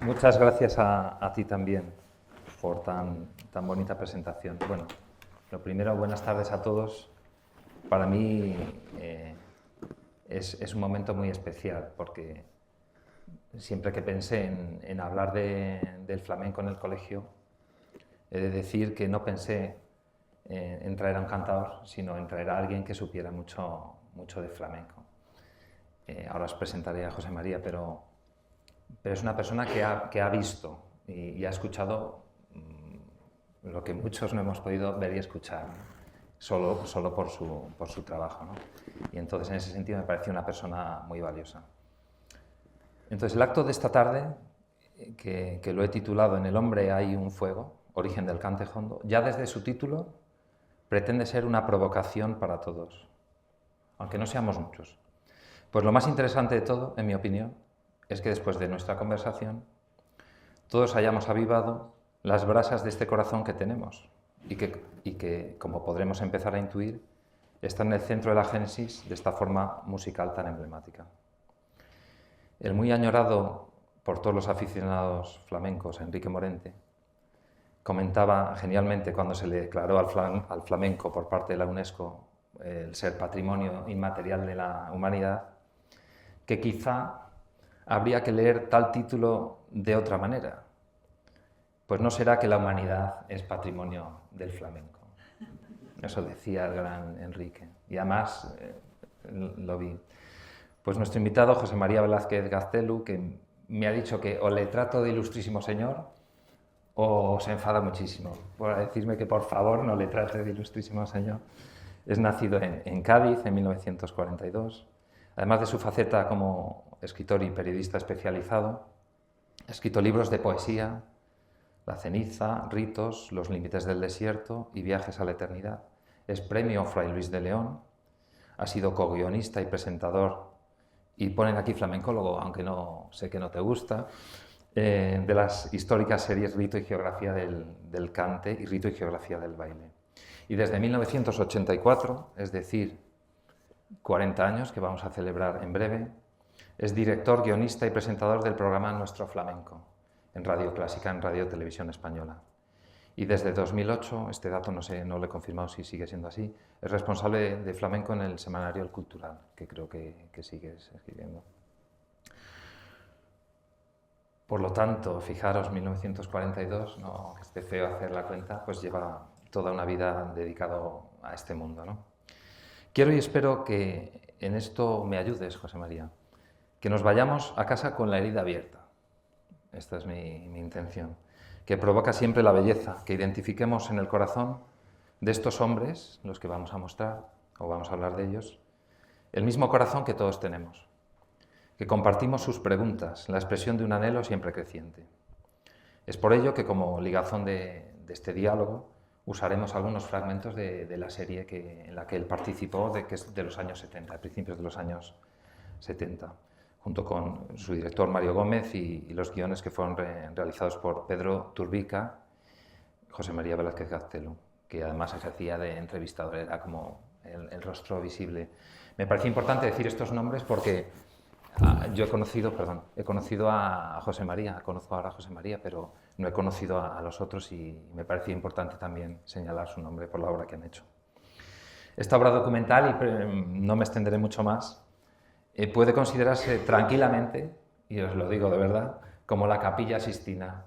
Muchas gracias a ti también por tan bonita presentación. Bueno, lo primero, buenas tardes a todos. Para mí es un momento muy especial porque siempre que pensé en hablar del flamenco en el colegio, he de decir que no pensé en traer a un cantador, sino en traer a alguien que supiera mucho de flamenco. Ahora os presentaré a José María, pero es una persona que ha visto y ha escuchado lo que muchos no hemos podido ver y escuchar, solo por su trabajo, ¿no? Y entonces, en ese sentido, me parece una persona muy valiosa. Entonces, el acto de esta tarde, que lo he titulado En el hombre hay un fuego, origen del cante jondo, ya desde su título pretende ser una provocación para todos, aunque no seamos muchos. Pues lo más interesante de todo, en mi opinión, es que después de nuestra conversación todos hayamos avivado las brasas de este corazón que tenemos y que, como podremos empezar a intuir, está en el centro de la génesis de esta forma musical tan emblemática. El muy añorado por todos los aficionados flamencos, Enrique Morente, comentaba genialmente cuando se le declaró al flamenco por parte de la UNESCO el ser patrimonio inmaterial de la humanidad, que quizá habría que leer tal título de otra manera. Pues no será que la humanidad es patrimonio del flamenco. Eso decía el gran Enrique. Y además lo vi. Pues nuestro invitado, José María Velázquez Gaztelu, que me ha dicho que o le trato de ilustrísimo señor o se enfada muchísimo por decirme que por favor no le trate de ilustrísimo señor. Es nacido en Cádiz en 1942. Además de su faceta como escritor y periodista especializado, ha escrito libros de poesía, La ceniza, Ritos, Los límites del desierto y Viajes a la eternidad. Es premio Fray Luis de León, ha sido co-guionista y presentador, y ponen aquí flamencólogo, aunque no sé que no te gusta, de las históricas series Rito y Geografía del Cante y Rito y Geografía del Baile. Y desde 1984, es decir, 40 años que vamos a celebrar en breve, es director, guionista y presentador del programa Nuestro Flamenco, en Radio Clásica, en Radio Televisión Española. Y desde 2008, este dato no sé, no lo he confirmado si sigue siendo así, es responsable de flamenco en el semanario El Cultural, que creo que sigues escribiendo. Por lo tanto, fijaros, 1942, no esté feo hacer la cuenta, pues lleva toda una vida dedicado a este mundo, ¿no? Quiero y espero que en esto me ayudes, José María, que nos vayamos a casa con la herida abierta. Esta es mi intención. Que provoca siempre la belleza, que identifiquemos en el corazón de estos hombres, los que vamos a mostrar, o vamos a hablar de ellos, el mismo corazón que todos tenemos. Que compartimos sus preguntas, la expresión de un anhelo siempre creciente. Es por ello que, como ligazón de este diálogo, usaremos algunos fragmentos de la serie en la que él participó, que es de los años 70, a principios de los años 70, junto con su director Mario Gómez y los guiones que fueron realizados por Pedro Turbica, José María Velázquez Gaztelu, que además ejercía de entrevistador, era como el rostro visible. Me parece importante decir estos nombres porque yo he conocido a José María, conozco ahora a José María, pero no he conocido a los otros y me parecía importante también señalar su nombre por la obra que han hecho. Esta obra documental, y no me extenderé mucho más, puede considerarse tranquilamente, y os lo digo de verdad, como la Capilla Sixtina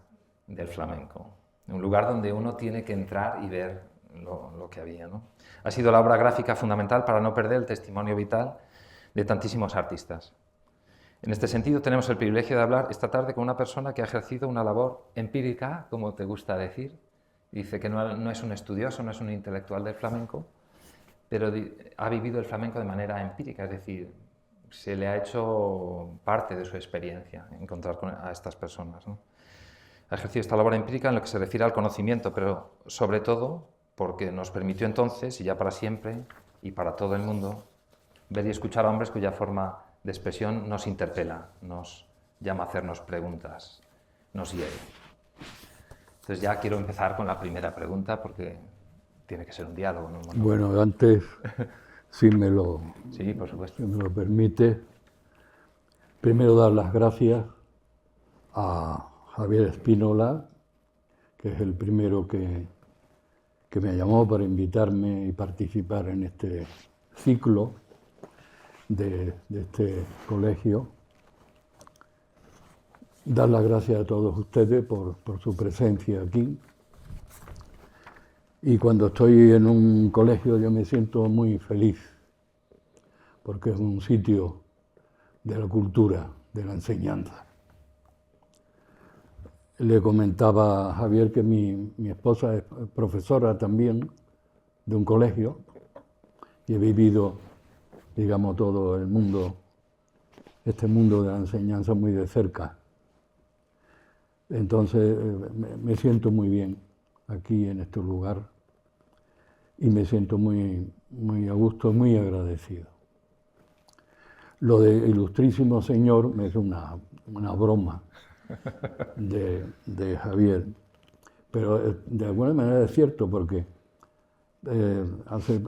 del flamenco, un lugar donde uno tiene que entrar y ver lo que había, ¿no? Ha sido la obra gráfica fundamental para no perder el testimonio vital de tantísimos artistas. En este sentido, tenemos el privilegio de hablar esta tarde con una persona que ha ejercido una labor empírica, como te gusta decir. Dice que no es un estudioso, no es un intelectual del flamenco, pero ha vivido el flamenco de manera empírica, es decir, se le ha hecho parte de su experiencia encontrar a estas personas, ¿no? Ha ejercido esta labor empírica en lo que se refiere al conocimiento, pero sobre todo porque nos permitió entonces, y ya para siempre, y para todo el mundo, ver y escuchar a hombres cuya forma de expresión nos interpela, nos llama a hacernos preguntas, nos hiere. Entonces ya quiero empezar con la primera pregunta porque tiene que ser un diálogo, ¿no? Bueno, antes, si me lo, sí, por supuesto. Si me lo permite, primero dar las gracias a Javier Espínola, que es el primero que me llamó para invitarme y participar en este ciclo de este colegio. Dar las gracias a todos ustedes por su presencia aquí. Y cuando estoy en un colegio yo me siento muy feliz, porque es un sitio de la cultura, de la enseñanza. Le comentaba a Javier que mi esposa es profesora también de un colegio y he vivido, digamos, todo el mundo, este mundo de la enseñanza muy de cerca. Entonces me siento muy bien aquí en este lugar y me siento muy a gusto, muy agradecido. Lo de ilustrísimo señor es una broma de Javier, pero de alguna manera es cierto porque hace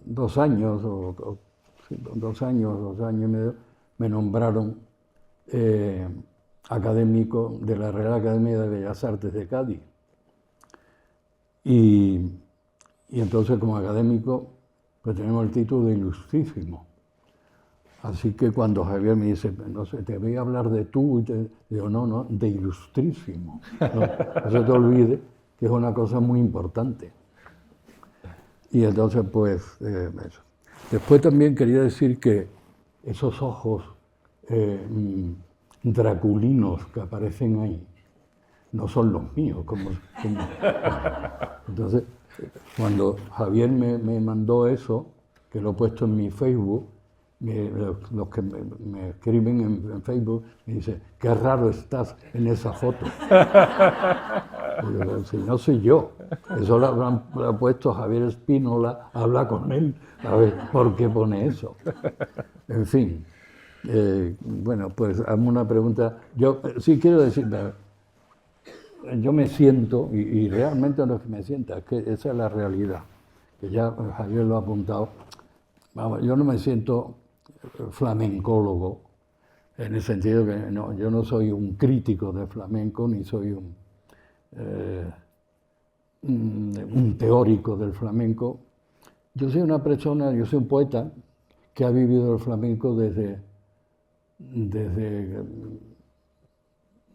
2 años, o 2 años y medio, me nombraron académico de la Real Academia de Bellas Artes de Cádiz. Y entonces como académico pues tenemos el título de ilustrísimo. Así que cuando Javier me dice, no sé, te voy a hablar de tú, digo, no, de ilustrísimo. No se te olvide que es una cosa muy importante. Y entonces, pues, eso. Después también quería decir que esos ojos draculinos que aparecen ahí no son los míos. Entonces, cuando Javier me mandó eso, que lo he puesto en mi Facebook, los que me escriben en Facebook me dicen, qué raro estás en esa foto. Digo, si no soy yo, eso lo ha puesto Javier Espínola, habla con él, a ver por qué pone eso. En fin, bueno, pues hazme una pregunta. Yo sí quiero decir, yo me siento, y realmente no es que me sienta, es que esa es la realidad, que ya Javier lo ha apuntado. Vamos, yo no me siento flamencólogo, en el sentido que no, yo no soy un crítico de flamenco, ni soy un teórico del flamenco. Yo soy una persona, yo soy un poeta que ha vivido el flamenco desde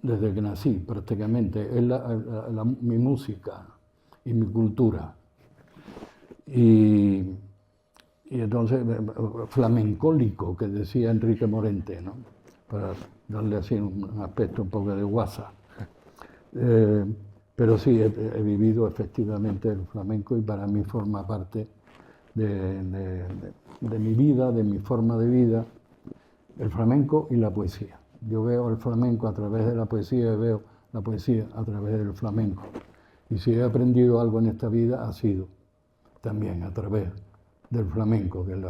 que nací, prácticamente. Es mi música y mi cultura. Y entonces, flamencólico, que decía Enrique Morente, ¿no? Para darle así un aspecto un poco de guasa. Pero sí, he vivido efectivamente el flamenco y para mí forma parte de mi vida, de mi forma de vida, el flamenco y la poesía. Yo veo el flamenco a través de la poesía y veo la poesía a través del flamenco. Y si he aprendido algo en esta vida, ha sido también a través del flamenco, del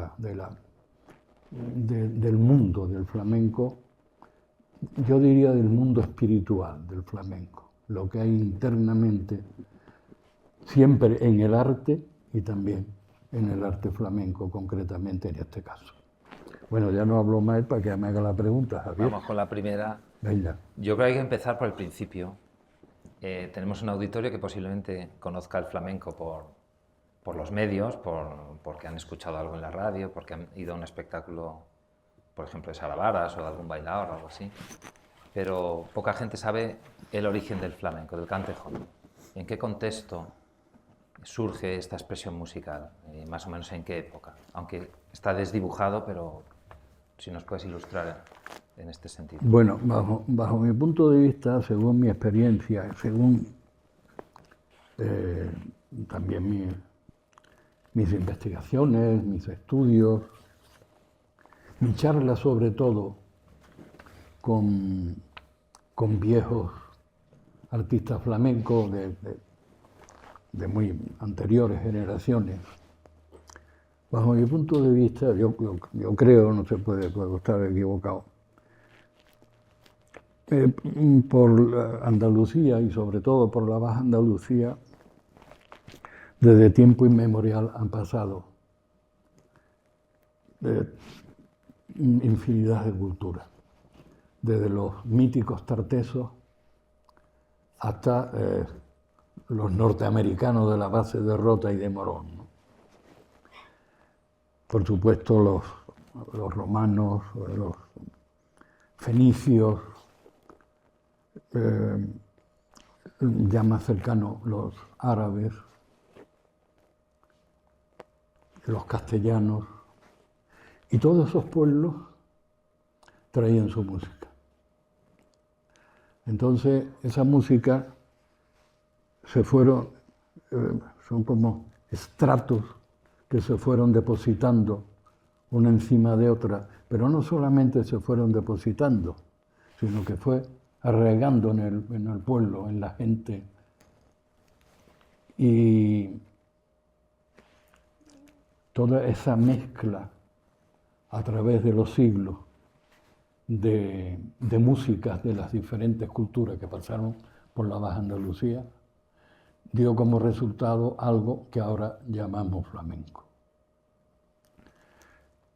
mundo del flamenco, yo diría del mundo espiritual del flamenco, lo que hay internamente, siempre en el arte y también en el arte flamenco, concretamente en este caso. Bueno, ya no hablo más para que me haga la pregunta, Javier. Vamos con la primera. Venga. Yo creo que hay que empezar por el principio. Tenemos un auditorio que posiblemente conozca el flamenco por los medios, porque han escuchado algo en la radio, porque han ido a un espectáculo, por ejemplo, de Sara Varas o de algún bailador o algo así. Pero poca gente sabe el origen del flamenco, del cantejón. ¿En qué contexto surge esta expresión musical? Más o menos en qué época. Aunque está desdibujado, pero si nos puedes ilustrar en este sentido. Bueno, bajo mi punto de vista, según mi experiencia, según también mis investigaciones, mis estudios, mi charla sobre todo con viejos artistas flamencos de muy anteriores generaciones. Bajo mi punto de vista, yo creo, no se puede estar equivocado, por Andalucía y sobre todo por la Baja Andalucía, desde tiempo inmemorial han pasado infinidad de culturas. desde los míticos tartesos hasta los norteamericanos de la base de Rota y de Morón, ¿no? Por supuesto, los romanos, los fenicios, ya más cercanos los árabes, los castellanos, y todos esos pueblos traían su música. Entonces, esa música son como estratos que se fueron depositando una encima de otra, pero no solamente se fueron depositando, sino que fue arraigando en el pueblo, en la gente. Y toda esa mezcla a través de los siglos de músicas de las diferentes culturas que pasaron por la Baja Andalucía dio como resultado algo que ahora llamamos flamenco.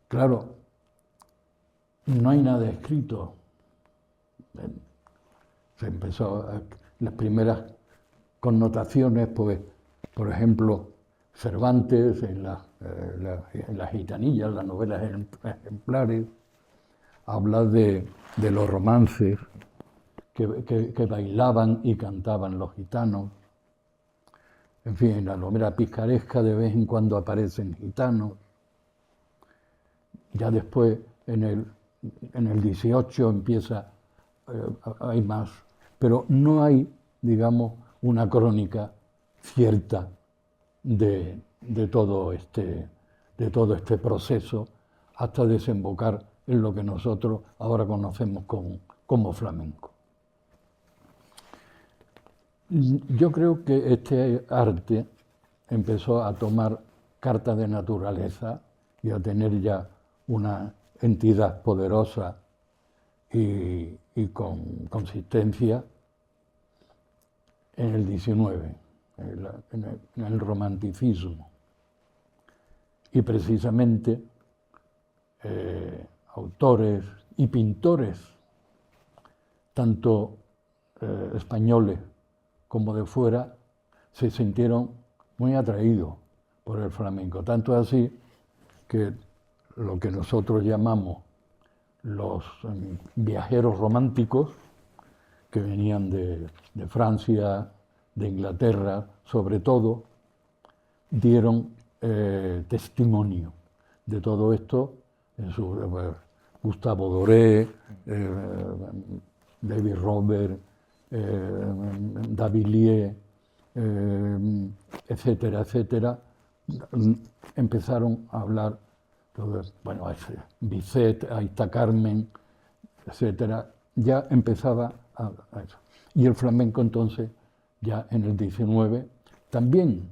Claro, no hay nada escrito. Se empezó las primeras connotaciones, pues, por ejemplo, Cervantes en las gitanillas, las novelas ejemplares, habla de los romances que bailaban y cantaban los gitanos. En fin, en la novela picaresca de vez en cuando aparecen gitanos. Ya después, en el 18 empieza, hay más, pero no hay, digamos, una crónica cierta de todo este proceso hasta desembocar en lo que nosotros ahora conocemos como flamenco. Yo creo que este arte empezó a tomar carta de naturaleza y a tener ya una entidad poderosa y con consistencia en el XIX, en el romanticismo. Y precisamente autores y pintores, tanto españoles como de fuera, se sintieron muy atraídos por el flamenco. Tanto así que lo que nosotros llamamos los viajeros románticos, que venían de Francia, de Inglaterra, sobre todo, dieron testimonio de todo esto en Gustave Doré, David Robert, Davilliers, etcétera, etcétera, empezaron a hablar, bueno, Bizet, Aita Carmen, etcétera, ya empezaba a eso. Y el flamenco entonces, ya en el 19, también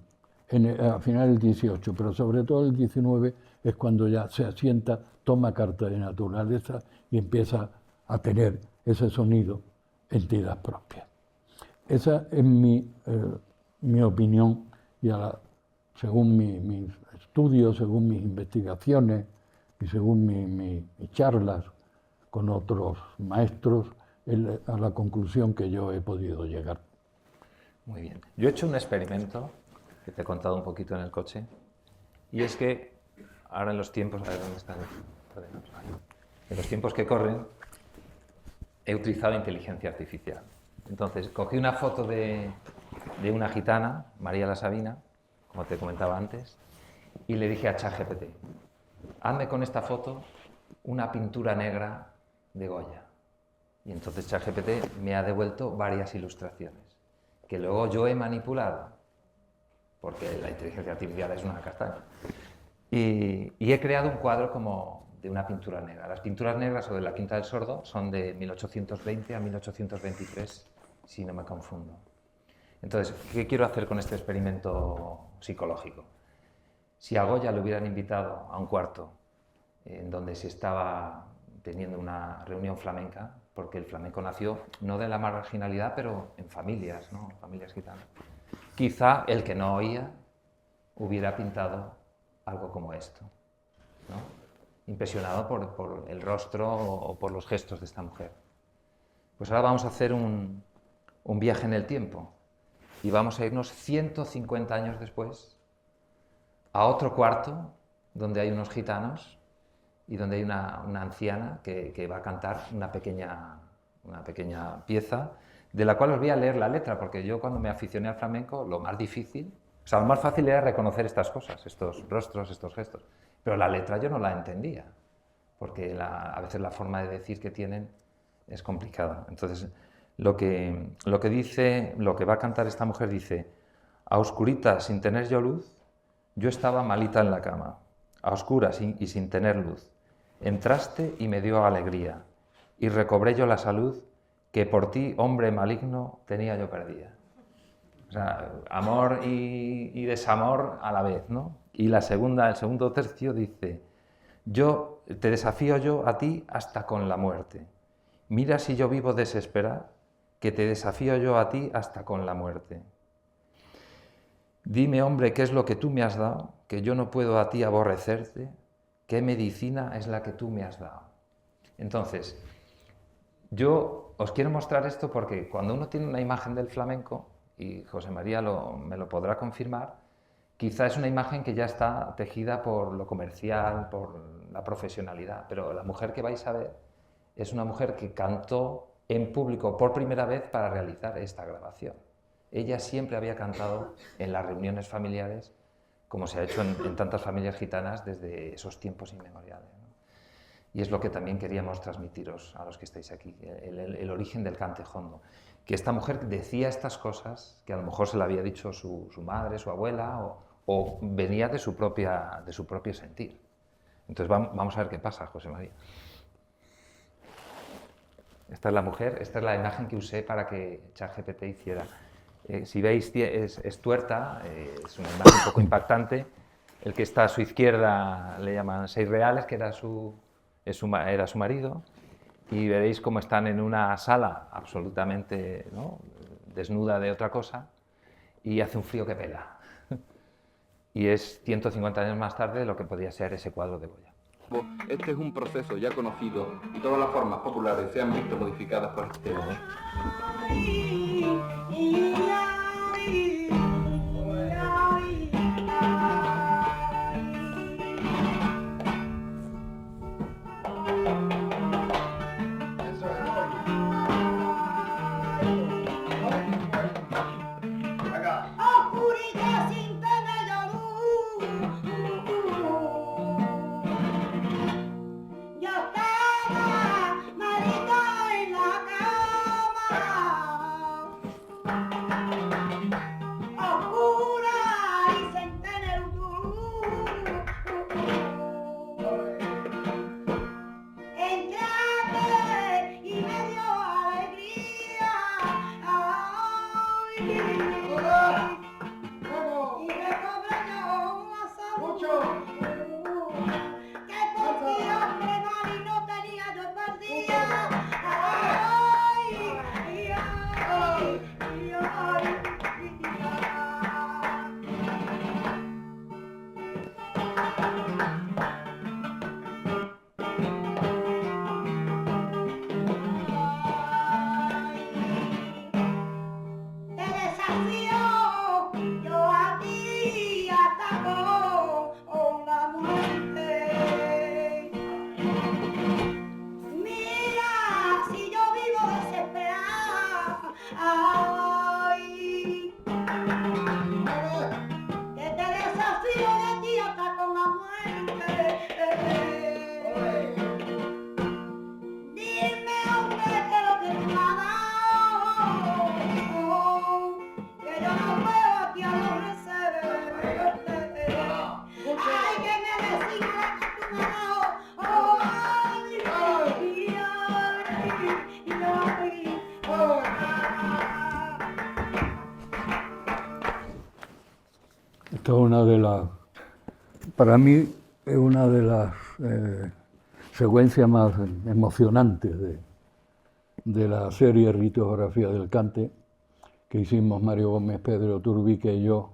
a final del 18, pero sobre todo el 19 es cuando ya se asienta, toma carta de naturaleza y empieza a tener ese sonido, entidad propia. Esa es mi opinión y según mis estudios, según mis investigaciones y según mis charlas con otros maestros, a la conclusión que yo he podido llegar. Muy bien. Yo he hecho un experimento que te he contado un poquito en el coche, y es que ahora en los tiempos, a ver dónde están, en los tiempos que corren, he utilizado inteligencia artificial. Entonces, cogí una foto de una gitana, María la Sabina, como te comentaba antes, y le dije a ChatGPT, hazme con esta foto una pintura negra de Goya. Y entonces ChatGPT me ha devuelto varias ilustraciones, que luego yo he manipulado, porque la inteligencia artificial es una castaña. Y he creado un cuadro como de una pintura negra. Las pinturas negras o de la Quinta del Sordo son de 1820 a 1823, si no me confundo. Entonces, ¿qué quiero hacer con este experimento psicológico? Si a Goya le hubieran invitado a un cuarto en donde se estaba teniendo una reunión flamenca, porque el flamenco nació no de la marginalidad, pero en familias, ¿no? Familias gitanas. Quizá el que no oía hubiera pintado algo como esto, ¿no? Impresionado por el rostro o por los gestos de esta mujer. Pues ahora vamos a hacer un viaje en el tiempo y vamos a irnos 150 años después a otro cuarto donde hay unos gitanos y donde hay una anciana que va a cantar una pequeña pieza, de la cual os voy a leer la letra, porque yo cuando me aficioné al flamenco, lo más difícil, o sea, lo más fácil era reconocer estas cosas, estos rostros, estos gestos, pero la letra yo no la entendía, porque a veces la forma de decir que tienen es complicada. Entonces, lo que va a cantar esta mujer dice: a oscuritas, sin tener yo luz, yo estaba malita en la cama, a oscuras y sin tener luz. Entraste y me dio alegría, y recobré yo la salud que por ti, hombre maligno, tenía yo perdida. O sea, amor y desamor a la vez, ¿no? Y el segundo tercio dice: yo te desafío yo a ti hasta con la muerte. Mira si yo vivo desesperado, que te desafío yo a ti hasta con la muerte. Dime, hombre, ¿qué es lo que tú me has dado? Que yo no puedo a ti aborrecerte. ¿Qué medicina es la que tú me has dado? Entonces, yo os quiero mostrar esto porque cuando uno tiene una imagen del flamenco, y José María me lo podrá confirmar, quizá es una imagen que ya está tejida por lo comercial, por la profesionalidad, pero la mujer que vais a ver es una mujer que cantó en público por primera vez para realizar esta grabación. Ella siempre había cantado en las reuniones familiares, como se ha hecho en tantas familias gitanas desde esos tiempos inmemoriales, ¿no? Y es lo que también queríamos transmitiros a los que estáis aquí, el origen del cante jondo. Que esta mujer decía estas cosas que a lo mejor se le había dicho su madre, su abuela, o venía de su propio sentir. Entonces vamos a ver qué pasa, José María. Esta es la mujer, esta es la imagen que usé para que ChatGPT hiciera. Si veis, es tuerta, es una imagen un poco impactante. El que está a su izquierda le llaman Seis Reales, que era su marido, y veréis cómo están en una sala absolutamente, ¿no?, desnuda de otra cosa, y hace un frío que pela. Y es 150 años más tarde de lo que podría ser ese cuadro de Goya. Este es un proceso ya conocido y todas las formas populares se han visto modificadas por este tema. Esta es una de las, para mí es una de las secuencias más emocionantes de la serie Ritografía del Cante que hicimos Mario Gómez, Pedro Turbique y yo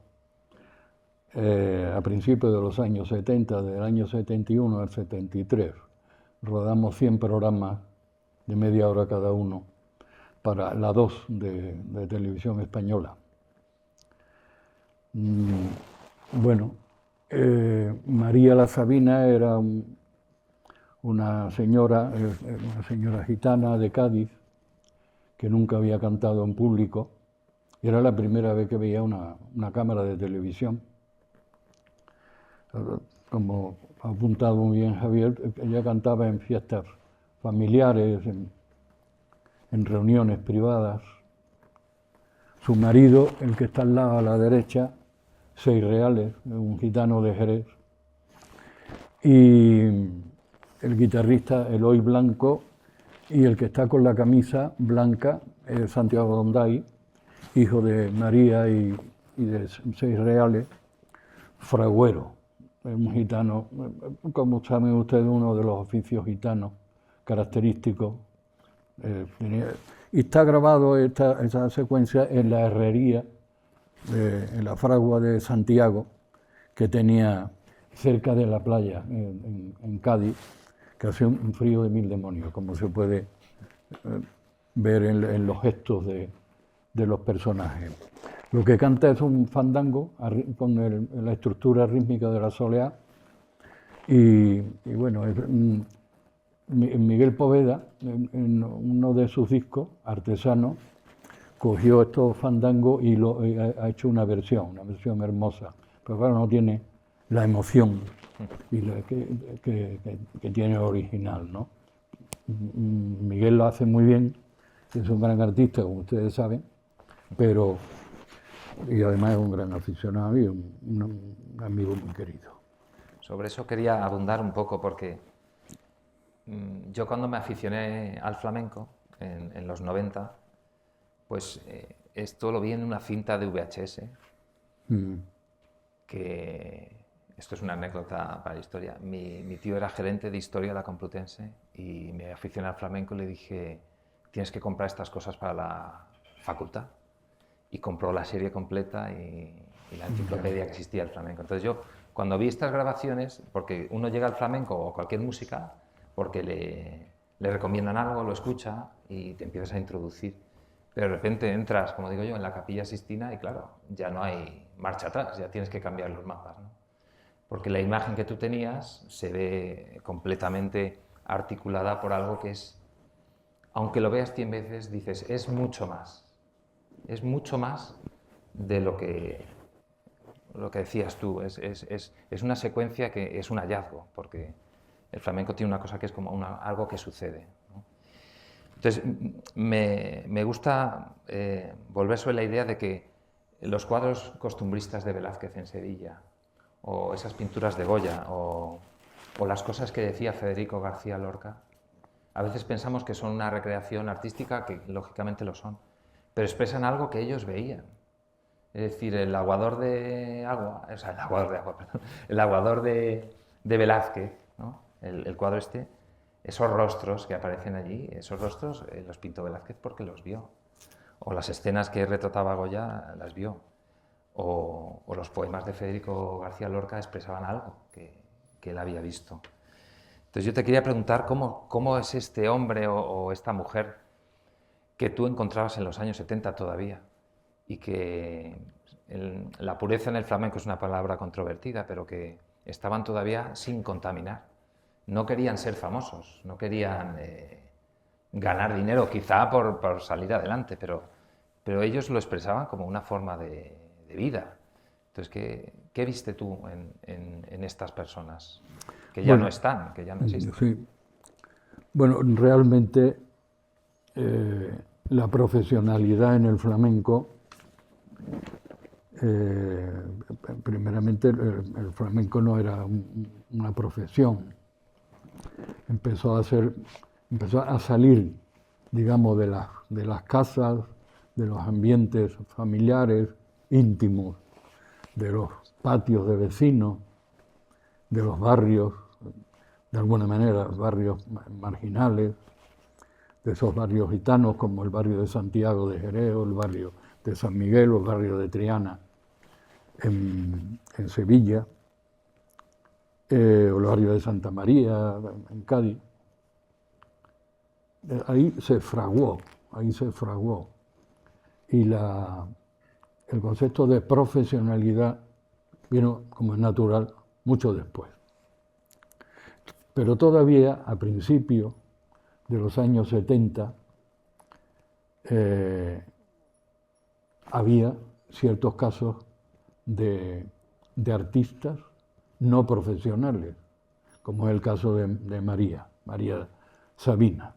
a principios de los años 70, del año 71 al 73. Rodamos 100 programas de media hora cada uno para la 2 de Televisión Española. Bueno, María la Sabina era una señora gitana de Cádiz que nunca había cantado en público y era la primera vez que veía una cámara de televisión. Como ha apuntado muy bien Javier, ella cantaba en fiestas familiares, en reuniones privadas. Su marido, el que está al lado a la derecha, 6 reales, un gitano de Jerez, y el guitarrista Eloy Blanco, y el que está con la camisa blanca, Santiago Donday, hijo de María y de 6 reales, fragüero, un gitano, como saben ustedes, uno de los oficios gitanos característicos. Y está grabado esa secuencia en la herrería, en la fragua de Santiago, que tenía cerca de la playa, en Cádiz, que hacía un frío de 1000 demonios, como se puede ver en los gestos de los personajes. Lo que canta es un fandango con la estructura rítmica de la soleá, y bueno, Miguel Poveda, en uno de sus discos, Artesano, cogió estos fandangos y ha hecho una versión hermosa, pero claro, no tiene la emoción que tiene el original, ¿no? Miguel lo hace muy bien, es un gran artista, como ustedes saben, y además es un gran aficionado y un amigo muy querido. Sobre eso quería abundar un poco, porque yo cuando me aficioné al flamenco, en los 90, pues esto lo vi en una cinta de VHS, que esto es una anécdota para la historia. Mi tío era gerente de historia de la Complutense y me aficioné al flamenco y le dije, tienes que comprar estas cosas para la facultad. Y compró la serie completa y la enciclopedia que existía del flamenco. Entonces yo, cuando vi estas grabaciones, porque uno llega al flamenco o cualquier música, porque le recomiendan algo, lo escucha y te empiezas a introducir. Pero de repente entras, como digo yo, en la Capilla Sixtina y claro, ya no hay marcha atrás, ya tienes que cambiar los mapas, ¿no? Porque la imagen que tú tenías se ve completamente articulada por algo que es, aunque lo veas 100 veces, dices, es mucho más de lo que decías tú. Es una secuencia que es un hallazgo, porque el flamenco tiene una cosa que es como algo que sucede, ¿no? Entonces, me gusta volver sobre la idea de que los cuadros costumbristas de Velázquez en Sevilla, o esas pinturas de Goya, o las cosas que decía Federico García Lorca, a veces pensamos que son una recreación artística, que lógicamente lo son, pero expresan algo que ellos veían. Es decir, el aguador de agua, perdón, el aguador de Velázquez, ¿no? El cuadro esos rostros que aparecen allí, esos rostros los pintó Velázquez porque los vio. O las escenas que retrataba Goya las vio. O los poemas de Federico García Lorca expresaban algo que él había visto. Entonces yo te quería preguntar cómo es este hombre o esta mujer que tú encontrabas en los años 70 todavía, y que la pureza en el flamenco es una palabra controvertida, pero que estaban todavía sin contaminar. No querían ser famosos, no querían ganar dinero, quizá por salir adelante, pero ellos lo expresaban como una forma de vida. Entonces, ¿qué viste tú en estas personas que ya no están, que ya no existen? Sí. Bueno, realmente la profesionalidad en el flamenco, primeramente el flamenco no era una profesión. Empezó a salir, digamos, de las casas, de los ambientes familiares, íntimos, de los patios de vecinos, de los barrios, de alguna manera, barrios marginales, de esos barrios gitanos como el barrio de Santiago de Jerez, el barrio de San Miguel o el barrio de Triana en Sevilla, o el barrio de Santa María en Cádiz. Ahí se fraguó ahí se fraguó. Y el concepto de profesionalidad vino, como es natural, mucho después. Pero todavía, a principios de los años 70, había ciertos casos de artistas no profesionales, como es el caso de María Sabina,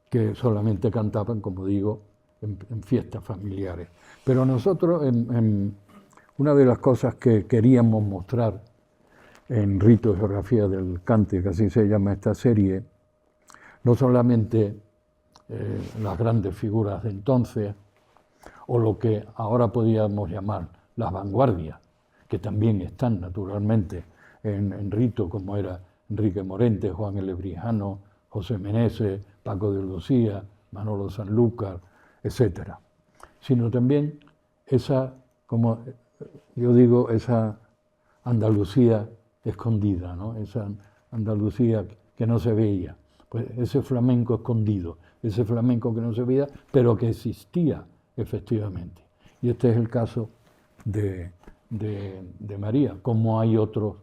que solamente cantaban, como digo, en fiestas familiares. Pero nosotros, una de las cosas que queríamos mostrar en Rito y Geografía del Cante, que así se llama esta serie, no solamente las grandes figuras de entonces, o lo que ahora podríamos llamar las vanguardias, que también están naturalmente en Rito, como era Enrique Morente, Juan L. Brijano, José Meneses, Paco de Lucía, Manolo Sanlúcar, etc. Sino también esa, como yo digo, esa Andalucía escondida, ¿no? Esa Andalucía que no se veía, pues ese flamenco escondido, ese flamenco que no se veía, pero que existía efectivamente. Y este es el caso de María, como hay otros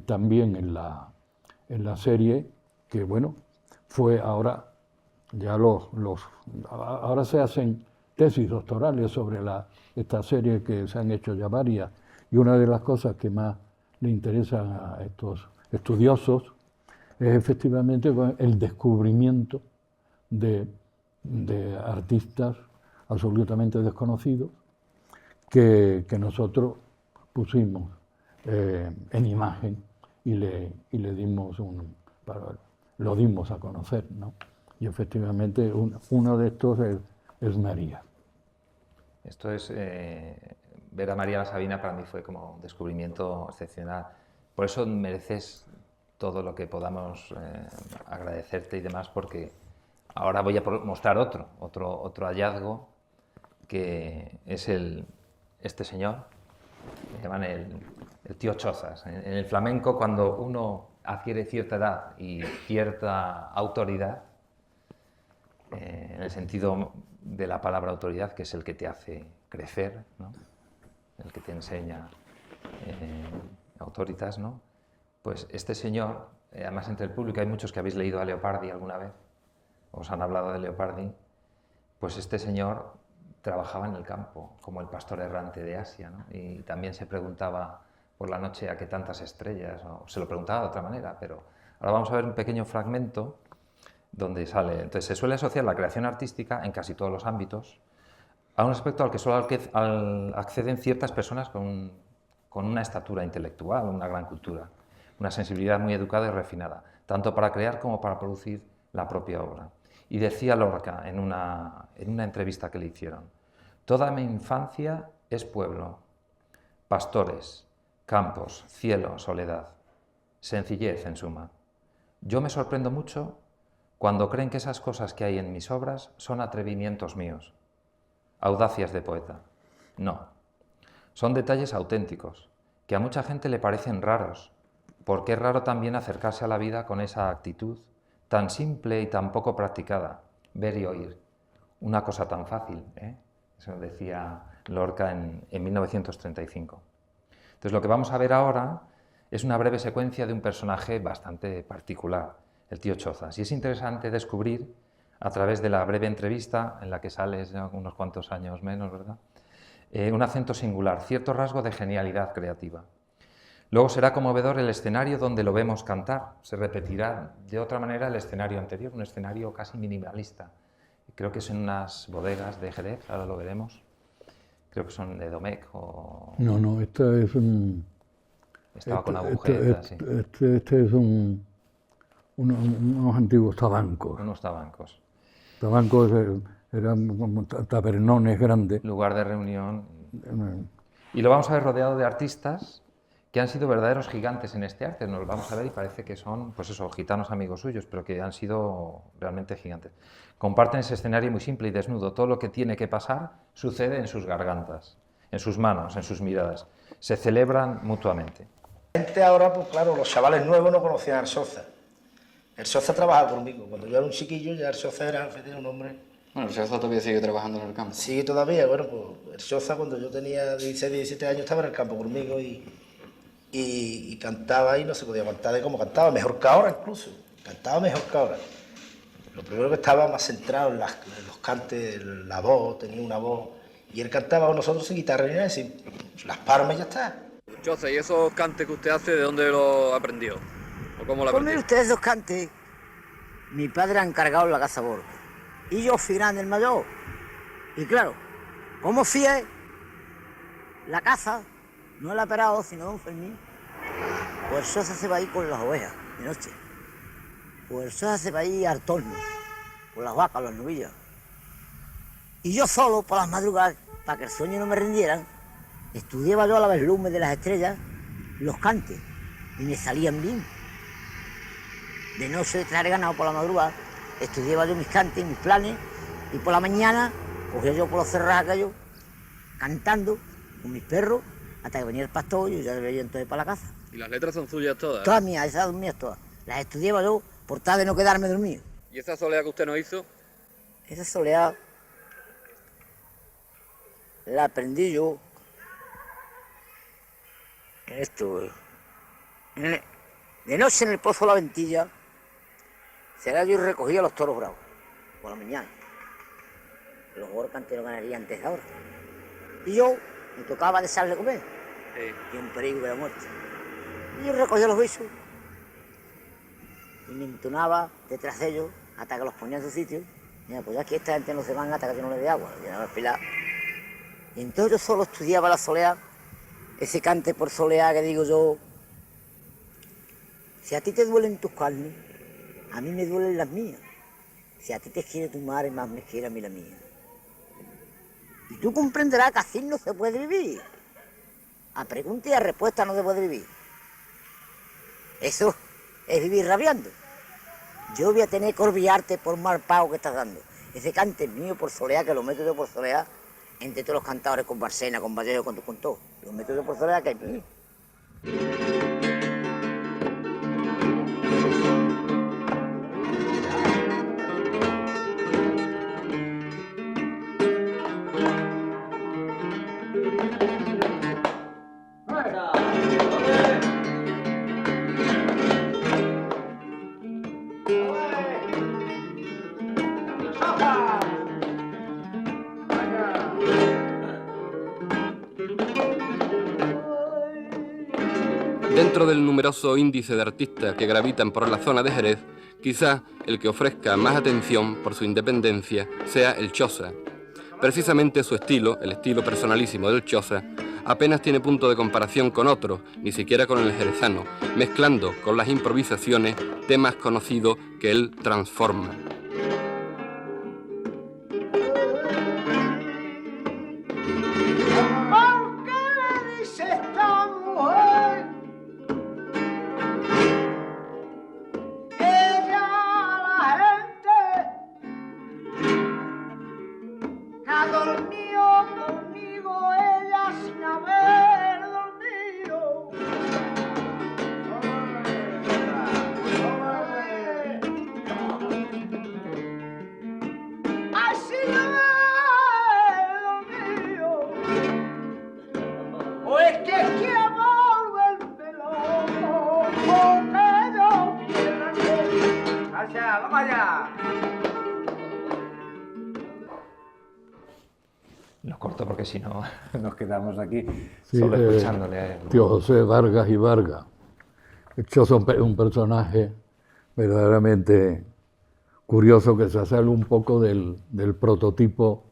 también en la serie, que bueno, fue ahora, ya ahora se hacen tesis doctorales sobre esta serie, que se han hecho ya varias, y una de las cosas que más le interesan a estos estudiosos es efectivamente el descubrimiento de artistas absolutamente desconocidos que nosotros pusimos en imagen y le dimos lo dimos a conocer, ¿no? Y efectivamente uno de estos es María. Esto es, ver a María Sabina para mí fue como un descubrimiento excepcional. Por eso mereces todo lo que podamos agradecerte y demás, porque ahora voy a mostrar otro hallazgo, que es este señor, le llaman el tío Chozas. En el flamenco, cuando uno adquiere cierta edad y cierta autoridad, en el sentido de la palabra autoridad, que es el que te hace crecer, ¿no? El que te enseña autoritas, ¿no? Pues este señor, además entre el público hay muchos que habéis leído a Leopardi alguna vez, os han hablado de Leopardi, pues este señor trabajaba en el campo, como el pastor errante de Asia, ¿no? Y también se preguntaba por la noche a qué tantas estrellas, o se lo preguntaba de otra manera, pero ahora vamos a ver un pequeño fragmento donde sale. Entonces se suele asociar la creación artística en casi todos los ámbitos a un aspecto al que solo acceden ciertas personas con una estatura intelectual, una gran cultura, una sensibilidad muy educada y refinada, tanto para crear como para producir la propia obra. Y decía Lorca en una entrevista que le hicieron: toda mi infancia es pueblo, pastores, campos, cielo, soledad, sencillez en suma. Yo me sorprendo mucho cuando creen que esas cosas que hay en mis obras son atrevimientos míos, audacias de poeta. No, son detalles auténticos, que a mucha gente le parecen raros, porque es raro también acercarse a la vida con esa actitud tan simple y tan poco practicada, ver y oír. Una cosa tan fácil, ¿eh? Eso decía Lorca en 1935. Entonces lo que vamos a ver ahora es una breve secuencia de un personaje bastante particular, el tío Chozas. Y es interesante descubrir, a través de la breve entrevista, en la que sales ya unos cuantos años menos, ¿verdad?, un acento singular, cierto rasgo de genialidad creativa. Luego será conmovedor el escenario donde lo vemos cantar. Se repetirá de otra manera el escenario anterior, un escenario casi minimalista. Creo que son unas bodegas de Jerez, ahora lo veremos. Creo que son de Domecq o... No, esta es un... Estaba con agujetas, sí. Este es unos antiguos tabancos. Unos tabancos. Tabancos eran como tabernones grandes. Lugar de reunión. Y lo vamos a ver rodeado de artistas que han sido verdaderos gigantes en este arte. Nos lo vamos a ver y parece que son, pues eso, gitanos amigos suyos, pero que han sido realmente gigantes. Comparten ese escenario muy simple y desnudo. Todo lo que tiene que pasar sucede en sus gargantas, en sus manos, en sus miradas. Se celebran mutuamente. Ahora, pues claro, los chavales nuevos no conocían a Arsoza. El Soza trabajaba conmigo. Cuando yo era un chiquillo, ya el Soza era un hombre Bueno, el Choza todavía sigue trabajando en el campo. Sí, todavía, bueno, pues el Choza cuando yo tenía 16, 17 años estaba en el campo conmigo y cantaba y no se podía aguantar de cómo cantaba, mejor que ahora incluso, cantaba mejor que ahora. Lo primero que estaba más centrado en los cantes, la voz, tenía una voz, y él cantaba con nosotros sin guitarra ni nada, sin las palmas y ya está. Choza, ¿y esos cantes que usted hace, de dónde los aprendió? ¿O cómo lo Pues aprendió? mire usted, esos cantes, mi padre ha encargado en la casa Borja, y yo fui grande el mayor. Y claro, como fui la casa, no la ha operado, sino don Fermín, pues el Choza se va a ir con las ovejas de noche. Pues el Choza se va a ir al torno, con las vacas, las novillas. Y yo solo, por las madrugadas, para que el sueño no me rindieran, estudiaba yo a la verlume de las estrellas los cantes, y me salían bien. De noche traer ganado por la madrugada, estudiaba yo mis cantes, mis planes, y por la mañana cogía yo por los cerrados aquellos, cantando con mis perros, hasta que venía el pastor y yo ya veía entonces para la casa. ¿Y las letras son suyas todas? Todas mías, esas dos mías todas. Las estudiaba yo por tal de no quedarme dormido. ¿Y esa soleá que usted nos hizo? Esa soleá la aprendí yo en esto. De noche en el Pozo de la Ventilla, será yo y recogía los toros bravos, por la mañana. Los jugadores canteros ganarían antes de ahora. Y yo me tocaba desearle comer, y un perigo de la muerte. Y yo recogía los bichos y me entonaba detrás de ellos hasta que los ponía en su sitio. Mira, pues ya que esta gente no se van hasta que yo no le dé agua, llenaba el pilar. Y entonces yo solo estudiaba la soleá, ese cante por soleá que digo yo: si a ti te duelen tus carnes, a mí me duelen las mías. Si a ti te quiere tu madre, más me quiere a mí la mía. Y tú comprenderás que así no se puede vivir. A pregunta y a respuesta no se puede vivir. Eso es vivir rabiando. Yo voy a tener que olvidarte por mal pago que estás dando. Ese cante es mío por soleá, que lo meto yo por soleá, entre todos los cantadores, con Barcena, con Vallejo, con todo. Lo meto yo por soleá, que es mío. Dentro del numeroso índice de artistas que gravitan por la zona de Jerez, quizá el que ofrezca más atención por su independencia sea el Choza. Precisamente su estilo, el estilo personalísimo del Choza, apenas tiene punto de comparación con otros, ni siquiera con el jerezano, mezclando con las improvisaciones temas conocidos que él transforma. Lo corto porque si no nos quedamos aquí Sí, solo escuchándole a él. Tío José Vargas y Vargas. El Choza es un personaje verdaderamente curioso que se sale un poco del prototipo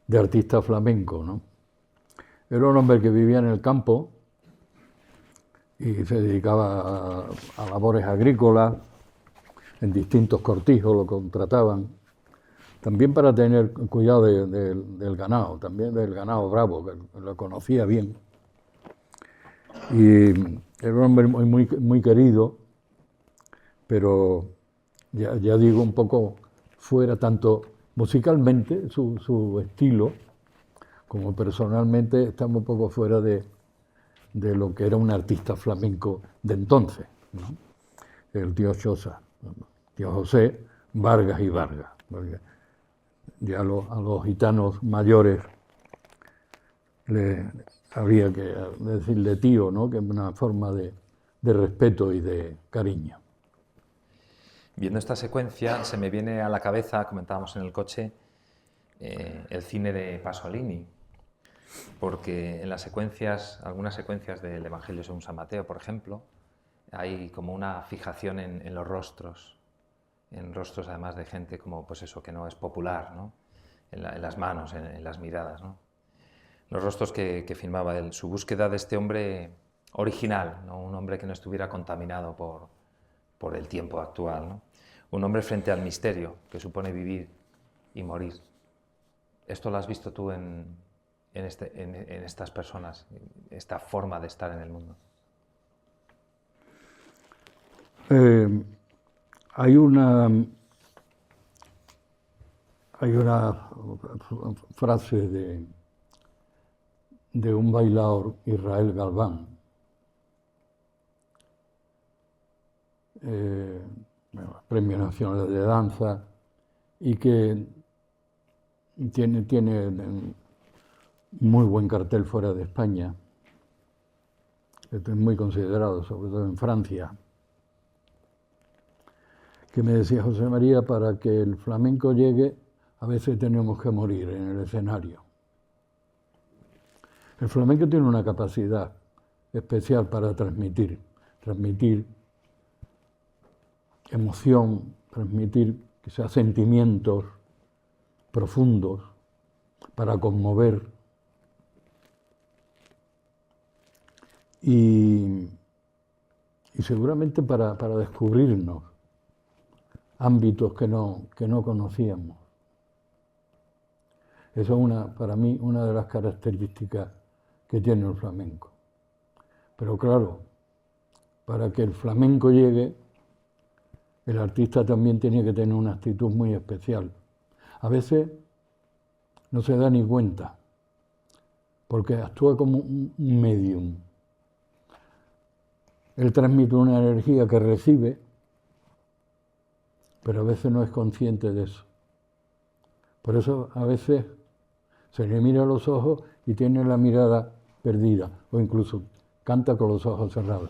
de artista flamenco, ¿no? Era un hombre que vivía en el campo y se dedicaba a labores agrícolas, en distintos cortijos lo contrataban, también para tener cuidado del ganado, también del ganado bravo, que lo conocía bien. Y era un hombre muy querido, pero ya digo, un poco fuera, tanto musicalmente, su estilo, como personalmente, estamos un poco fuera de lo que era un artista flamenco de entonces, ¿no? El tío Choza, tío José Vargas y Vargas. ya a los gitanos mayores habría que decirle tío, ¿no? Que es una forma de respeto y de cariño. Viendo esta secuencia se me viene a la cabeza, comentábamos en el coche, el cine de Pasolini, porque en las secuencias, algunas secuencias del Evangelio según San Mateo, por ejemplo, hay como una fijación en los rostros, en rostros además de gente como, pues eso, que no es popular, ¿no? En las manos, en las miradas, ¿no? Los rostros que filmaba él, su búsqueda de este hombre original, ¿no? Un hombre que no estuviera contaminado por el tiempo actual, ¿no? Un hombre frente al misterio que supone vivir y morir. ¿Esto lo has visto tú en estas personas, esta forma de estar en el mundo? Hay una frase de un bailaor, Israel Galván, Premio Nacional de Danza, y que tiene muy buen cartel fuera de España, es muy considerado, sobre todo en Francia, que me decía: José María, para que el flamenco llegue, a veces tenemos que morir en el escenario. El flamenco tiene una capacidad especial para transmitir emoción, transmitir quizás sentimientos profundos, para conmover. Y seguramente para descubrirnos ámbitos que no conocíamos. Eso es para mí una de las características que tiene el flamenco. Pero claro, para que el flamenco llegue, el artista también tiene que tener una actitud muy especial. A veces no se da ni cuenta, porque actúa como un medium. Él transmite una energía que recibe, pero a veces no es consciente de eso. Por eso a veces se le mira a los ojos y tiene la mirada perdida, o incluso canta con los ojos cerrados.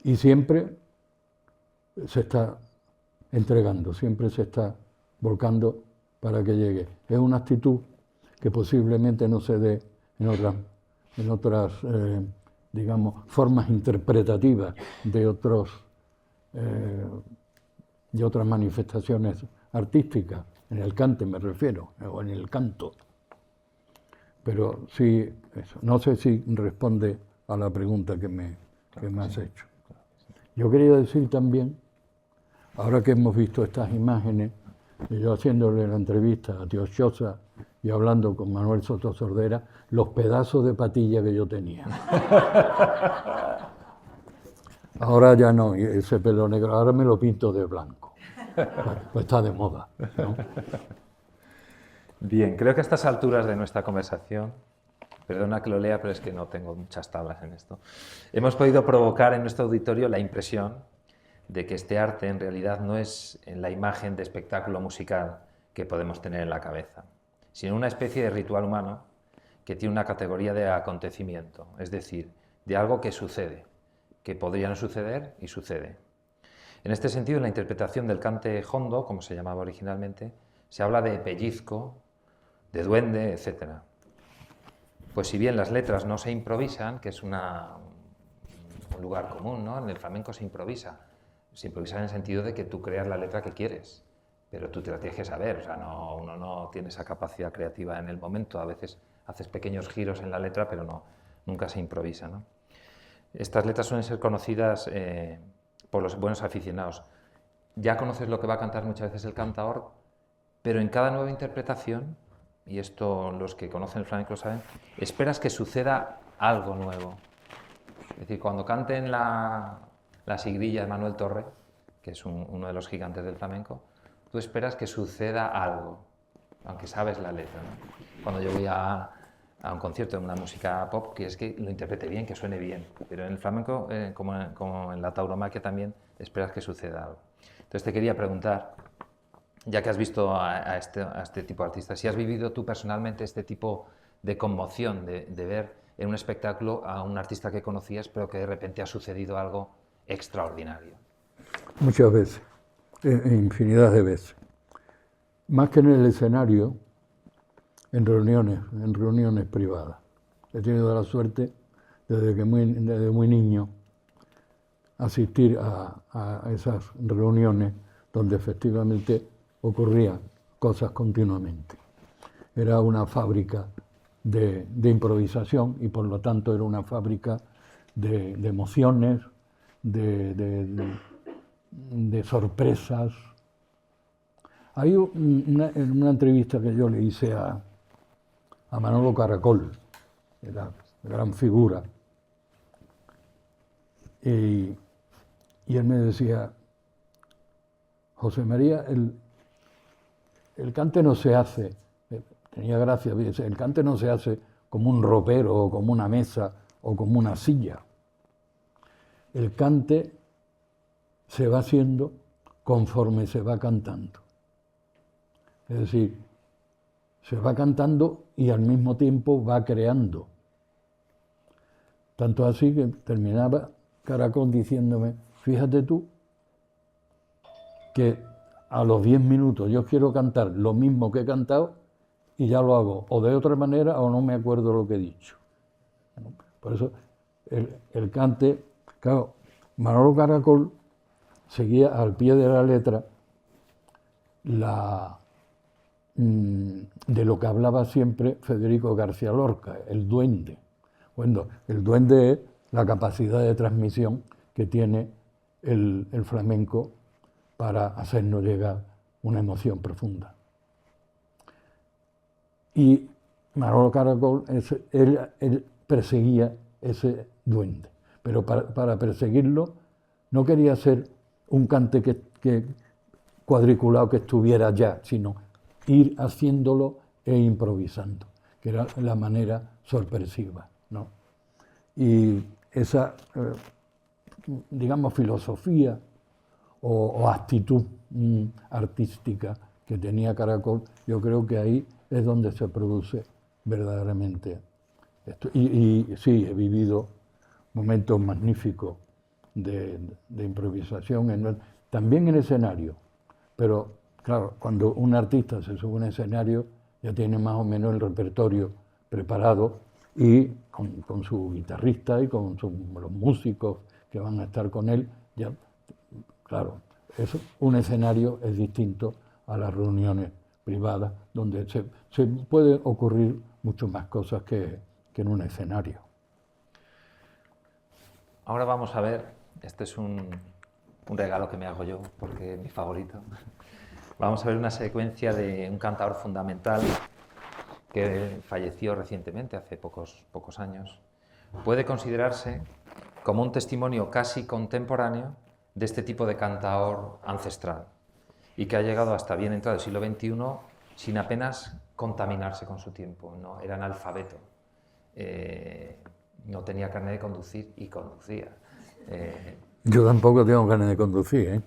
Y siempre se está entregando, siempre se está volcando para que llegue. Es una actitud que posiblemente no se dé en otras digamos, formas interpretativas de otras manifestaciones artísticas, en el cante me refiero, o en el canto. Pero sí, eso. No sé si responde a la pregunta que me has hecho. Yo quería decir también, ahora que hemos visto estas imágenes, y yo haciéndole la entrevista a Tío Chosa y hablando con Manuel Soto Sordera, los pedazos de patilla que yo tenía. Ahora ya no, ese pelo negro, ahora me lo pinto de blanco. Pues está de moda, ¿no? Bien, creo que a estas alturas de nuestra conversación, perdona que lo lea, pero es que no tengo muchas tablas en esto, hemos podido provocar en nuestro auditorio la impresión de que este arte en realidad no es en la imagen de espectáculo musical que podemos tener en la cabeza, sino una especie de ritual humano que tiene una categoría de acontecimiento, es decir, de algo que sucede, que podría no suceder y sucede. En este sentido, en la interpretación del cante hondo, como se llamaba originalmente, se habla de pellizco, de duende, etc. Pues si bien las letras no se improvisan, que es un lugar común, ¿no? En el flamenco se improvisa en el sentido de que tú creas la letra que quieres, pero tú te la tienes que saber, o sea, uno no tiene esa capacidad creativa en el momento, a veces haces pequeños giros en la letra, pero nunca se improvisa, ¿no? Estas letras suelen ser conocidas por los buenos aficionados. Ya conoces lo que va a cantar muchas veces el cantaor, pero en cada nueva interpretación, y esto los que conocen el flamenco lo saben, esperas que suceda algo nuevo. Es decir, cuando canten la sigrilla de Manuel Torre, que es uno de los gigantes del flamenco, tú esperas que suceda algo, aunque sabes la letra, ¿no? Cuando yo voy a un concierto de una música pop, quieres que lo interprete bien, que suene bien, pero en el flamenco, como en la tauromaquia también, esperas que suceda algo. Entonces te quería preguntar, ya que has visto a este tipo de artistas, si has vivido tú personalmente este tipo de conmoción de ver en un espectáculo a un artista que conocías, pero que de repente ha sucedido algo extraordinario. Muchas veces, infinidad de veces. Más que en el escenario, en reuniones privadas. He tenido la suerte, desde muy niño, asistir a esas reuniones donde efectivamente ocurrían cosas continuamente. Era una fábrica de improvisación y por lo tanto era una fábrica de emociones, de sorpresas. Hay una entrevista que yo le hice a Manolo Caracol, la gran figura, y él me decía: José María, el cante no se hace, tenía gracia, el cante no se hace como un ropero o como una mesa o como una silla. El cante se va haciendo conforme se va cantando. Es decir, se va cantando y al mismo tiempo va creando. Tanto así que terminaba Caracol diciéndome: fíjate tú que a los 10 minutos yo quiero cantar lo mismo que he cantado y ya lo hago o de otra manera o no me acuerdo lo que he dicho. Por eso el cante, claro, Manolo Caracol seguía al pie de la letra de lo que hablaba siempre Federico García Lorca, el duende. Bueno, el duende es la capacidad de transmisión que tiene el flamenco para hacernos llegar una emoción profunda. Y Manolo Caracol, él perseguía ese duende, pero para perseguirlo no quería ser un cante que cuadriculado que estuviera ya, sino ir haciéndolo e improvisando, que era la manera sorpresiva, ¿no? Y esa, digamos, filosofía o actitud artística que tenía Caracol, yo creo que ahí es donde se produce verdaderamente esto. Y sí, he vivido momentos magníficos de improvisación, también en escenario, pero claro, cuando un artista se sube a un escenario ya tiene más o menos el repertorio preparado y con su guitarrista y con los músicos que van a estar con él, ya, claro, un escenario es distinto a las reuniones privadas donde se puede ocurrir mucho más cosas que en un escenario. Ahora vamos a ver, este es un regalo que me hago yo porque es mi favorito. Vamos a ver una secuencia de un cantador fundamental que falleció recientemente, hace pocos años. Puede considerarse como un testimonio casi contemporáneo de este tipo de cantador ancestral y que ha llegado hasta bien entrado el siglo XXI sin apenas contaminarse con su tiempo. No, era analfabeto, no tenía carnet de conducir y conducía. Yo tampoco tengo carnet de conducir, ¿eh?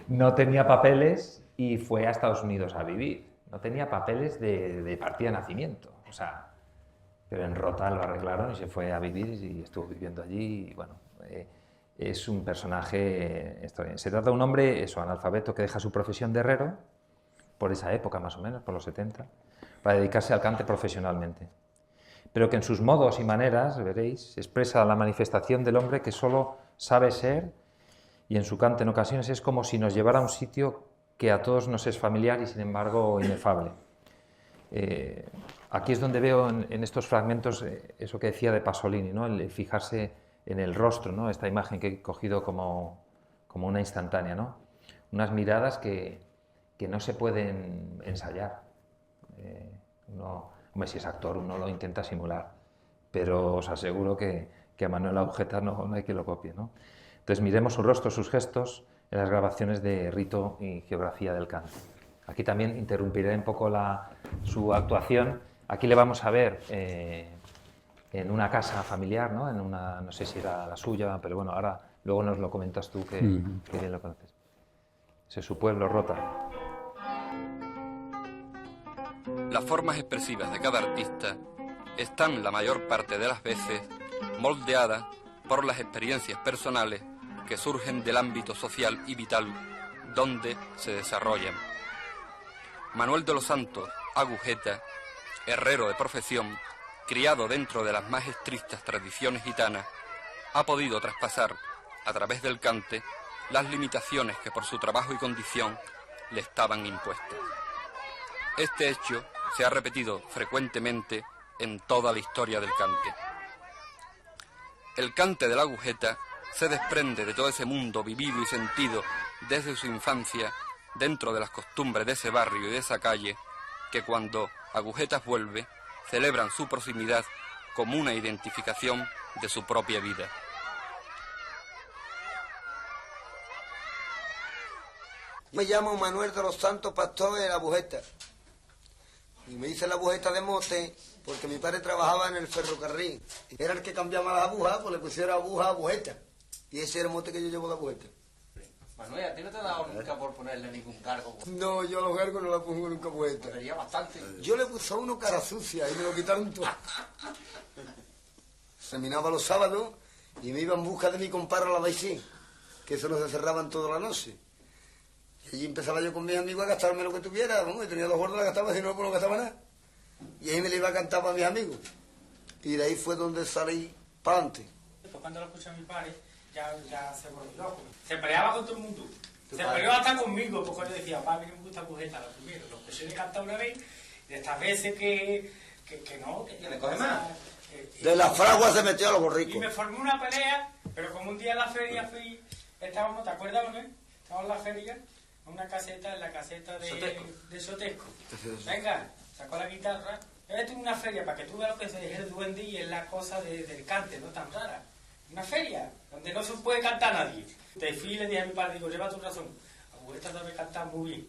No tenía papeles y fue a Estados Unidos a vivir. No tenía papeles de partida de nacimiento, o sea, pero en Rota lo arreglaron y se fue a vivir y estuvo viviendo allí. Y bueno, es un personaje extraordinario. Se trata de un hombre, analfabeto, que deja su profesión de herrero, por esa época más o menos, por los 70, para dedicarse al cante profesionalmente. Pero que en sus modos y maneras, veréis, expresa la manifestación del hombre que solo sabe ser, y en su cante en ocasiones es como si nos llevara a un sitio que a todos nos es familiar y sin embargo inefable. Aquí es donde veo en estos fragmentos eso que decía de Pasolini, ¿no? El fijarse en el rostro, ¿no? Esta imagen que he cogido como una instantánea, ¿no? Unas miradas que no se pueden ensayar. Hombre, si es actor uno lo intenta simular, pero os aseguro que a Manuel Agujeta no hay que lo copie, ¿no? Entonces miremos su rostro, sus gestos en las grabaciones de Rito y Geografía del Cante. Aquí también interrumpiré un poco su actuación. Aquí le vamos a ver en una casa familiar, ¿no? No sé si era la suya, pero bueno, ahora luego nos lo comentas tú que bien lo conoces. Ese es su pueblo, Rota. las formas expresivas de cada artista están la mayor parte de las veces moldeadas por las experiencias personales que surgen del ámbito social y vital donde se desarrollan. Manuel de los Santos Agujeta, herrero de profesión, criado dentro de las más estrictas tradiciones gitanas, ha podido traspasar, a través del cante, las limitaciones que por su trabajo y condición le estaban impuestas. Este hecho se ha repetido frecuentemente en toda la historia del cante. El cante de la agujeta se desprende de todo ese mundo vivido y sentido desde su infancia dentro de las costumbres de ese barrio y de esa calle que cuando Agujetas vuelve celebran su proximidad como una identificación de su propia vida. Me llamo Manuel de los Santos Pastor de la Agujeta. Y me hice la agujeta de mote porque mi padre trabajaba en el ferrocarril. Era el que cambiaba las agujas, pues le pusieron aguja a agujeta. Y ese era el mote que yo llevo de agujeta. Manuel, ¿a ti no te ha dado nunca por ponerle ningún cargo? No, yo a los cargos no la pongo nunca agujeta. Sería bastante. Yo le puse a uno cara sucia y me lo quitaron todo. Seminaba los sábados y me iba en busca de mi compadre a la Daisy, que eso no se cerraban toda la noche. Y allí empezaba yo con mis amigos a gastarme lo que tuviera. Vamos, yo tenía 2 gordos, la gastaba, si no, pues no gastaba nada. Y ahí me le iba a cantar para mis amigos. Y de ahí fue donde salí para adelante. Pues cuando lo escuché a mi padre, ya se volvió loco. Se peleaba con todo el mundo. Se peleó hasta conmigo, porque yo decía, papá, a mí no me gusta agujeta, lo primero. Lo que yo le cantaba una vez, de estas veces que no, que le coge más. De la fragua se metió a los borricos. Y me formé una pelea, pero como un día en la feria fui, estábamos, ¿te acuerdas, Manuel? Estábamos en la feria, en una caseta, en la caseta de Sotesco. Venga, sacó la guitarra. Esto es una feria, para que tú veas lo que es el duende y es la cosa del cante, no tan rara. Una feria, donde no se puede cantar nadie. Te fui y le dije a mi padre, digo, lleva tu razón, Agujeta sabe cantar muy bien.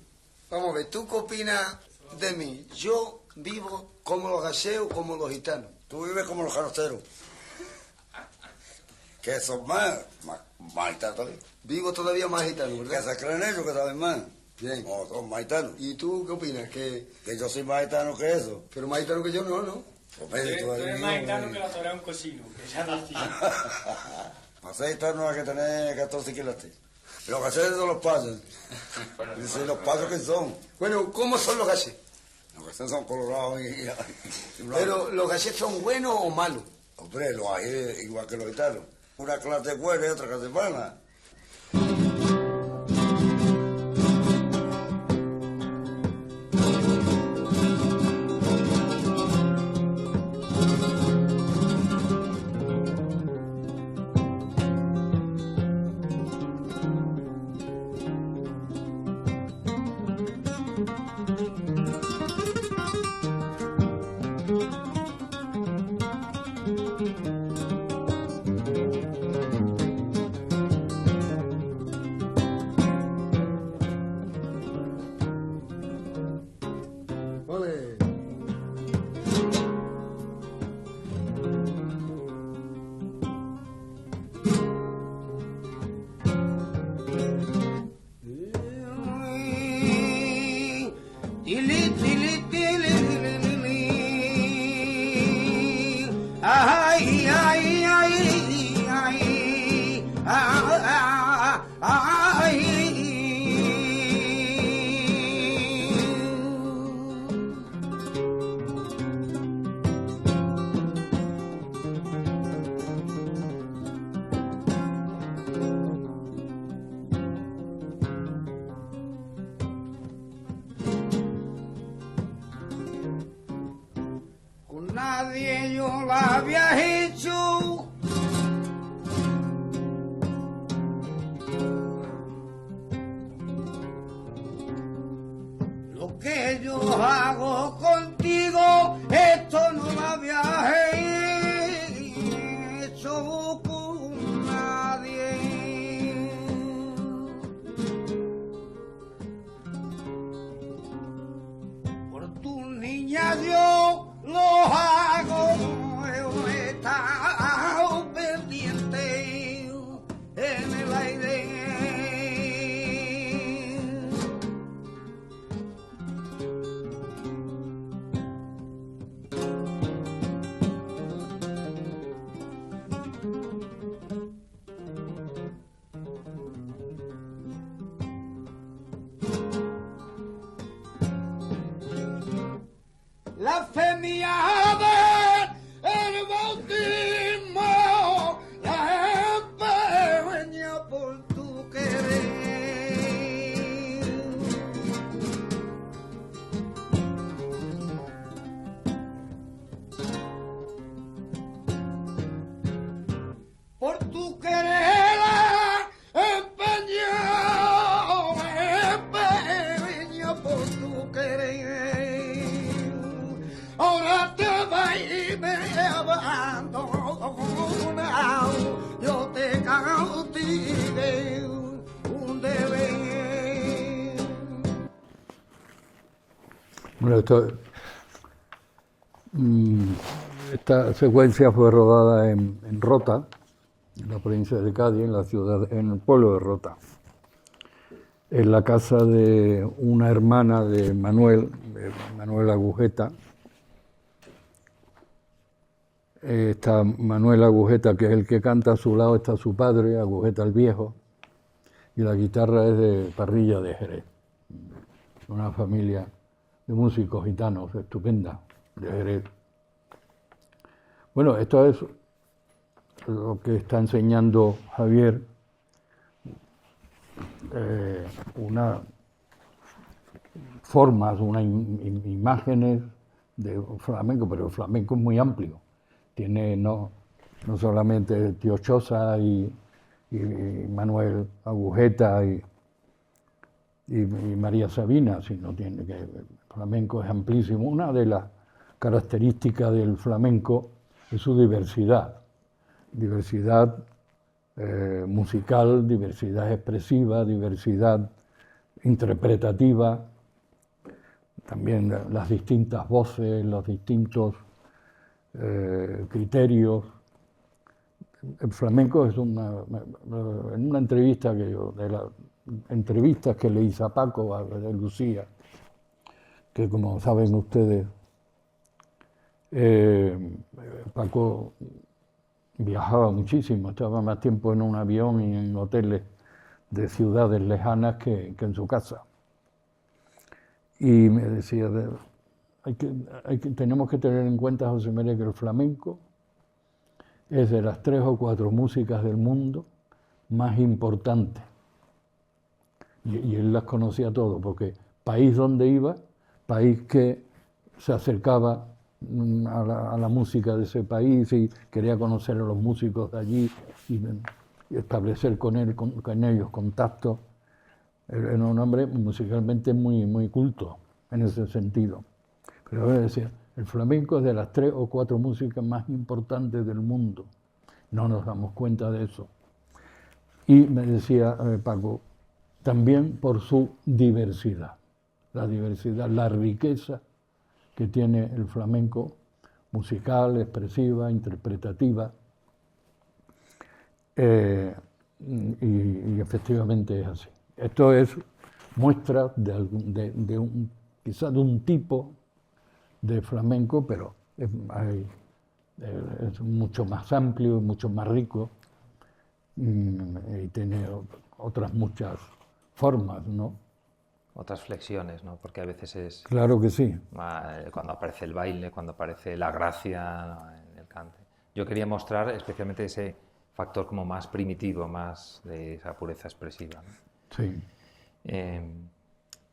Vamos a ver, ¿tú qué opinas de mí? Yo vivo como los gallegos, como los gitanos. Tú vives como los janoteros. Que son más gitanos todavía. Vivo todavía más gitano, ¿verdad? Que se creen ellos que saben más. Bien. No, son más gitanos. ¿Y tú qué opinas? Que yo soy más gitano que eso. Pero más gitano que yo no. Pues tú eres más gitano que la torre de un cocino, que ya nacía. Para ser gitano hay que tener 14 kilos. Los gallegos son los pasos. Dicen los pasos que son. Bueno, ¿cómo son los gallegos? Los gallegos son colorados y pero, ¿los gallegos son buenos o malos? Hombre, los hay igual que los gitanos. Una clase buena y otra clase mala. Nadie yo la había hecho. Lo que yo hago contigo, esto no lo había hecho con nadie. Por tu niña yo lo hago, yo he estado pendiente en el aire. la fe mía del bautismo, la empeña por tu querer. Por tu querer empeña por tu querer. Ahora te vas y me abandonado, yo te cautivé un deber. Bueno, esta secuencia fue rodada en Rota, en la provincia de Cádiz, en el pueblo de Rota, en la casa de una hermana de Manuel Agujeta. Está Manuel Agujeta, que es el que canta, a su lado está su padre, Agujeta el Viejo, y la guitarra es de Parrilla de Jerez, una familia de músicos gitanos estupenda de Jerez. Bueno, esto es lo que está enseñando Javier, unas formas, unas imágenes de flamenco, pero el flamenco es muy amplio. Tiene no solamente Tío Chosa y Manuel Agujeta y María Sabina, sino tiene que el flamenco es amplísimo. Una de las características del flamenco es su diversidad musical, diversidad expresiva, diversidad interpretativa, también las distintas voces, los distintos criterios. El flamenco es en una entrevista de las entrevistas que le hice a Paco, de Lucía, que como saben ustedes, Paco viajaba muchísimo, estaba más tiempo en un avión y en hoteles de ciudades lejanas que en su casa. Y me decía, tenemos que tener en cuenta, José María, que el flamenco es de las 3 o 4 músicas del mundo más importantes. Y él las conocía todo, porque país donde iba, país que se acercaba a la música de ese país y quería conocer a los músicos de allí y establecer con ellos contacto. Era un hombre musicalmente muy culto en ese sentido. Pero él decía, el flamenco es de las 3 o 4 músicas más importantes del mundo. No nos damos cuenta de eso. Y me decía Paco, también por su diversidad, la riqueza que tiene el flamenco, musical, expresiva, interpretativa, y efectivamente es así. Esto es muestra quizá de un tipo de flamenco, pero es mucho más amplio, mucho más rico, y tiene otras muchas formas, ¿no? Otras flexiones, ¿no? Porque a veces es... Claro que sí. Cuando aparece el baile, cuando aparece la gracia, ¿no?, en el cante. Yo quería mostrar especialmente ese factor como más primitivo, más de esa pureza expresiva, ¿no? Sí.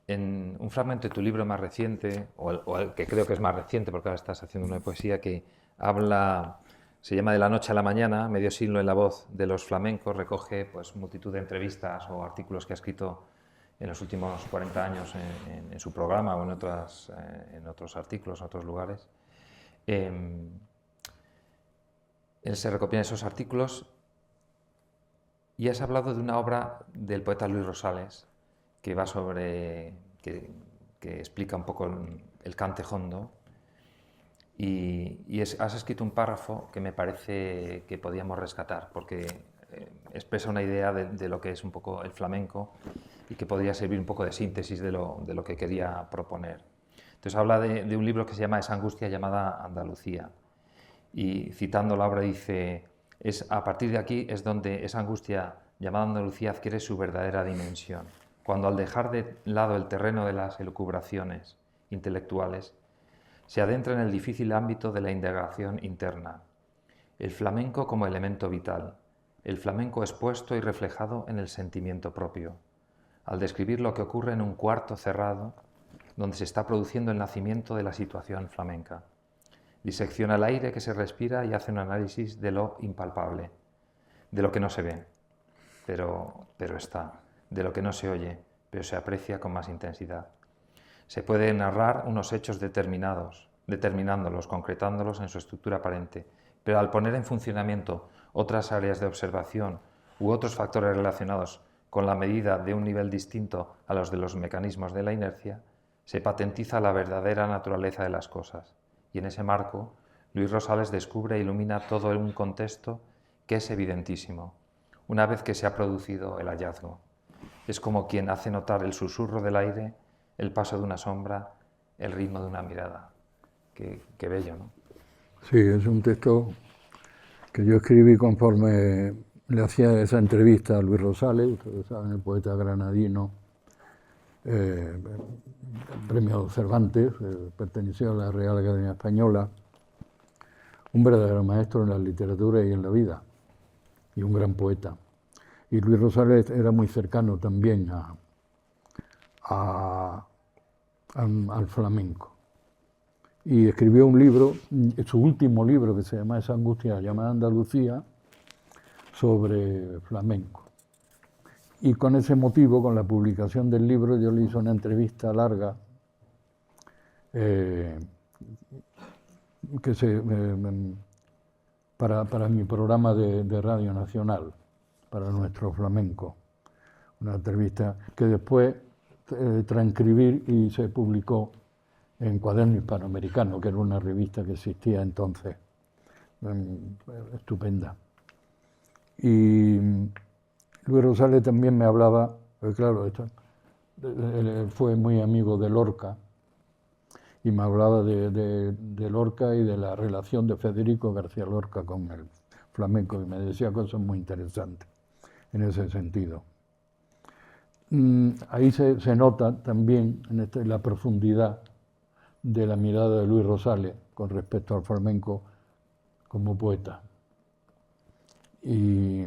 En un fragmento de tu libro más reciente, o el que creo que es más reciente, porque ahora estás haciendo una poesía que habla, se llama De la noche a la mañana, medio siglo en la voz de los flamencos, recoge pues multitud de entrevistas o artículos que ha escrito en los últimos 40 años en su programa o en otros artículos, en otros lugares. Él se recopila esos artículos y has hablado de una obra del poeta Luis Rosales que va sobre, que explica un poco el cante jondo y has escrito un párrafo que me parece que podíamos rescatar porque expresa una idea de lo que es un poco el flamenco y que podría servir un poco de síntesis de lo que quería proponer. Entonces habla de un libro que se llama Esa angustia llamada Andalucía y citando la obra dice, a partir de aquí es donde esa angustia llamada Andalucía adquiere su verdadera dimensión, cuando al dejar de lado el terreno de las elucubraciones intelectuales se adentra en el difícil ámbito de la indagación interna. El flamenco como elemento vital, el flamenco expuesto y reflejado en el sentimiento propio, al describir lo que ocurre en un cuarto cerrado donde se está produciendo el nacimiento de la situación flamenca. Disecciona el aire que se respira y hace un análisis de lo impalpable, de lo que no se ve, pero está, de lo que no se oye, pero se aprecia con más intensidad. Se puede narrar unos hechos determinándolos, concretándolos en su estructura aparente, pero al poner en funcionamiento otras áreas de observación u otros factores relacionados con la medida de un nivel distinto a los de los mecanismos de la inercia, se patentiza la verdadera naturaleza de las cosas. Y en ese marco, Luis Rosales descubre e ilumina todo un contexto que es evidentísimo, una vez que se ha producido el hallazgo. Es como quien hace notar el susurro del aire, el paso de una sombra, el ritmo de una mirada. Qué bello, ¿no? Sí, es un texto que yo escribí conforme le hacía esa entrevista a Luis Rosales, ustedes saben, el poeta granadino, premio Cervantes, perteneció a la Real Academia Española, un verdadero maestro en la literatura y en la vida, y un gran poeta. Y Luis Rosales era muy cercano también al flamenco. Y escribió un libro, su último libro, que se llama Esa angustia llamada Andalucía, sobre flamenco. Y con ese motivo, con la publicación del libro, yo le hice una entrevista larga para mi programa de Radio Nacional, para nuestro flamenco. Una entrevista que después transcribí y se publicó en Cuaderno Hispanoamericano, que era una revista que existía entonces, estupenda. Y Luis Rosales también me hablaba, claro, él fue muy amigo de Lorca, y me hablaba de Lorca y de la relación de Federico García Lorca con el flamenco, y me decía cosas muy interesantes en ese sentido. Ahí se nota también en la profundidad de la mirada de Luis Rosales con respecto al flamenco como poeta. Y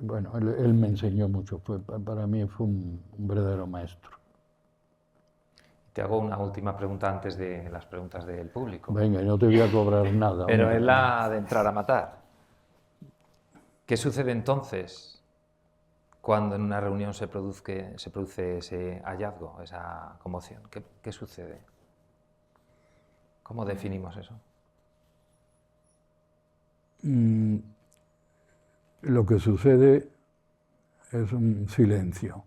bueno, él me enseñó mucho, para mí fue un verdadero maestro. Te hago una última pregunta antes de las preguntas del público. Venga, no te voy a cobrar nada. Pero hombre. es la de entrar a matar. ¿Qué sucede entonces cuando en una reunión se produce ese hallazgo, esa conmoción? ¿Qué sucede? ¿Cómo definimos eso? Lo que sucede es un silencio.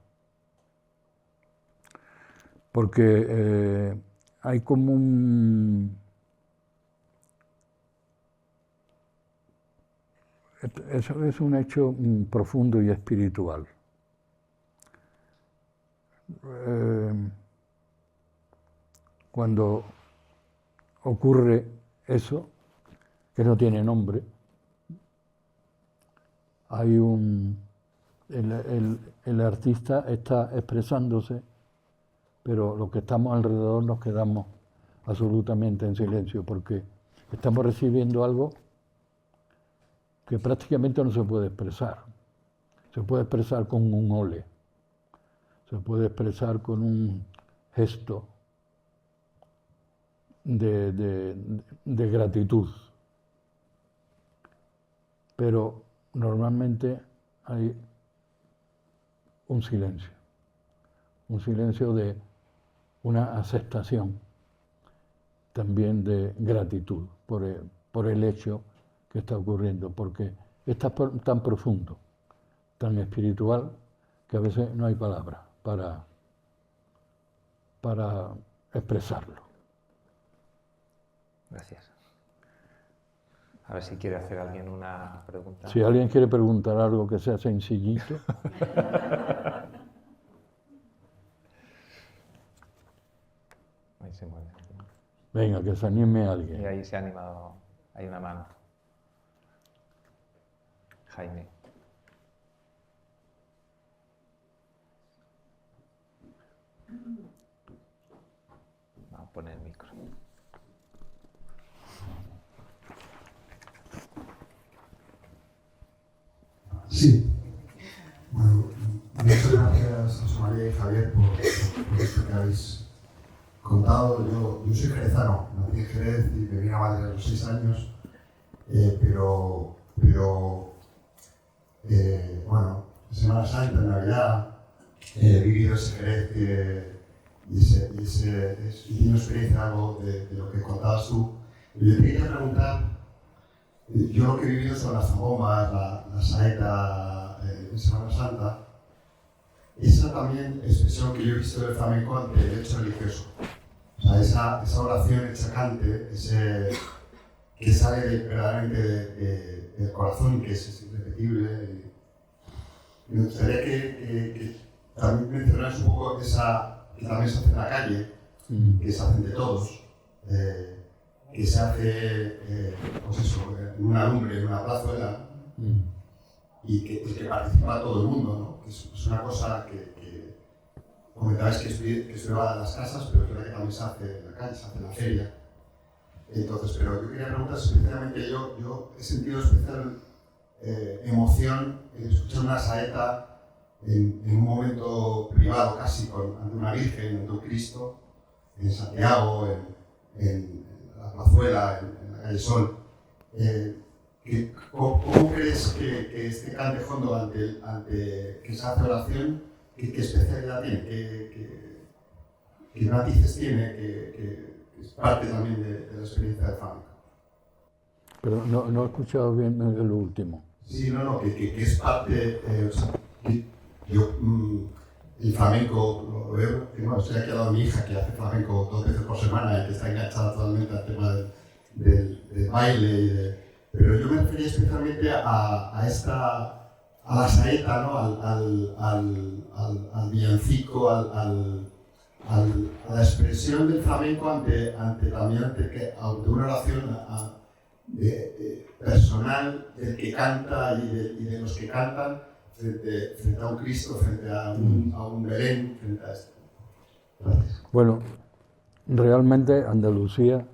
Porque hay como eso es un hecho profundo y espiritual. Cuando ocurre eso, que no tiene nombre, hay el artista está expresándose, pero los que estamos alrededor nos quedamos absolutamente en silencio, porque estamos recibiendo algo que prácticamente no se puede expresar. Se puede expresar con un ole, se puede expresar con un gesto de gratitud, pero normalmente hay un silencio de una aceptación también de gratitud por el hecho que está ocurriendo, porque es tan profundo, tan espiritual, que a veces no hay palabras para expresarlo. Gracias. A ver si quiere hacer alguien una pregunta. Si alguien quiere preguntar algo que sea sencillito. Ahí se mueve. Venga, que se anime alguien. Y ahí se ha animado, hay una mano. Jaime. No, poner el micro. Sí. Bueno, muchas gracias José María y Javier por esto que habéis contado. Yo soy jerezano, nací en Jerez y me vine a Madrid a los 6 años, bueno, Semana Santa, Navidad, he vivido ese Jerez y tengo experiencia algo de lo que contabas tú. Yo te quería preguntar, yo lo que he vivido son las zambombas, la saeta en Semana Santa. Esa también expresión que yo he visto del flamenco ante el hecho religioso. O sea, esa oración, ese cante, que sale verdaderamente del corazón, que es irrepetible. Me gustaría que también mencionaras un poco esa que también se hace en la calle, que se hace de todos, que se hace pues eso, en una lumbre, en una plazuela, y que participa todo el mundo, ¿no? Que es una cosa que comentabais que estudiaba en las casas, pero es verdad que también se hace en la calle, se hace en la feria. Entonces, pero yo quería preguntar especialmente, yo he sentido especial emoción en escuchar una saeta en un momento privado casi, ante una Virgen, ante un Cristo, en Santiago, en la plazuela, en la calle Sol. ¿Cómo crees que este cante hondo ante que se hace oración, qué especialidad tiene, qué matices tiene, que es parte también de la experiencia de flamenco? Pero no he escuchado bien lo último. Sí, que es parte, o sea, el flamenco lo veo, que bueno, estoy aquí al lado de mi hija que hace flamenco 2 veces por semana y que está enganchada totalmente al tema del baile, pero yo me refería especialmente a la saeta, ¿no? al villancico, a la expresión del flamenco ante una oración personal del que canta y de los que cantan frente a un Cristo, frente a un Belén, frente a esto. Gracias. Bueno, realmente Andalucía,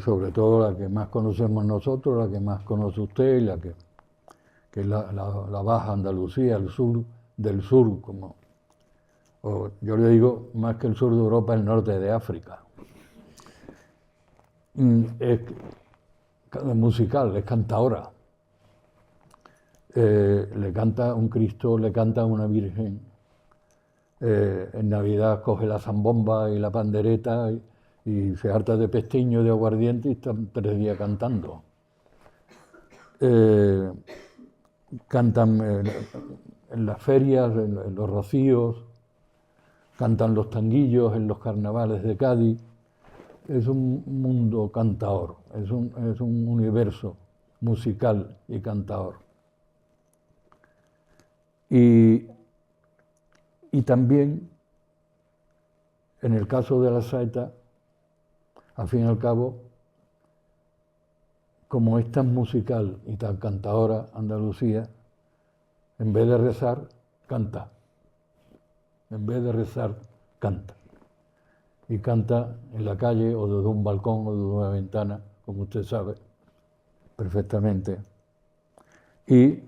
sobre todo la que más conocemos nosotros, la que más conoce usted, y que es la Baja Andalucía, el sur del sur, yo le digo más que el sur de Europa, el norte de África. Es musical, es cantaora. Le canta un Cristo, le canta una Virgen. En Navidad coge la zambomba y la pandereta y se harta de pestiño, de aguardiente y están 3 días cantando. Cantan en las ferias, en los rocíos, cantan los tanguillos en los carnavales de Cádiz. Es un mundo cantaor, es un universo musical y cantaor. Y también, en el caso de la saeta, al fin y al cabo, como es tan musical y tan cantaora Andalucía, en vez de rezar, canta. En vez de rezar, canta. Y canta en la calle o desde un balcón o desde una ventana, como usted sabe perfectamente. Y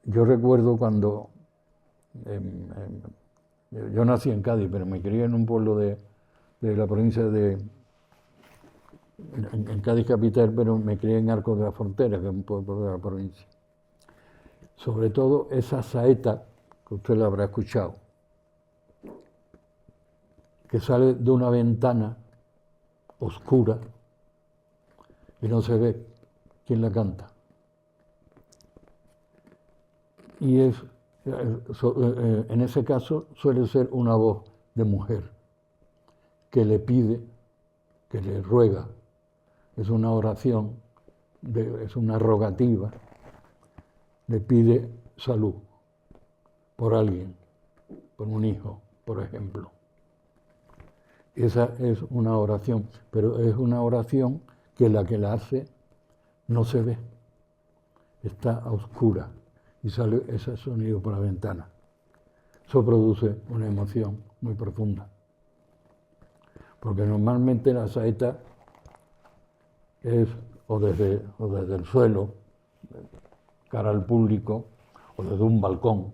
yo recuerdo cuando yo nací en Cádiz, pero me crié en un pueblo de la provincia en Cádiz capital, pero me crié en Arcos de la Frontera, que es un pueblo de la provincia. Sobre todo esa saeta, que usted la habrá escuchado, que sale de una ventana oscura y no se ve quién la canta. Y en ese caso suele ser una voz de mujer que le pide, que le ruega. Es una oración, es una rogativa. Le pide salud por alguien, por un hijo, por ejemplo. Esa es una oración, pero es una oración que la hace no se ve, está a oscura y sale ese sonido por la ventana. Eso produce una emoción muy profunda. porque normalmente la saeta es o desde el suelo, cara al público, o desde un balcón,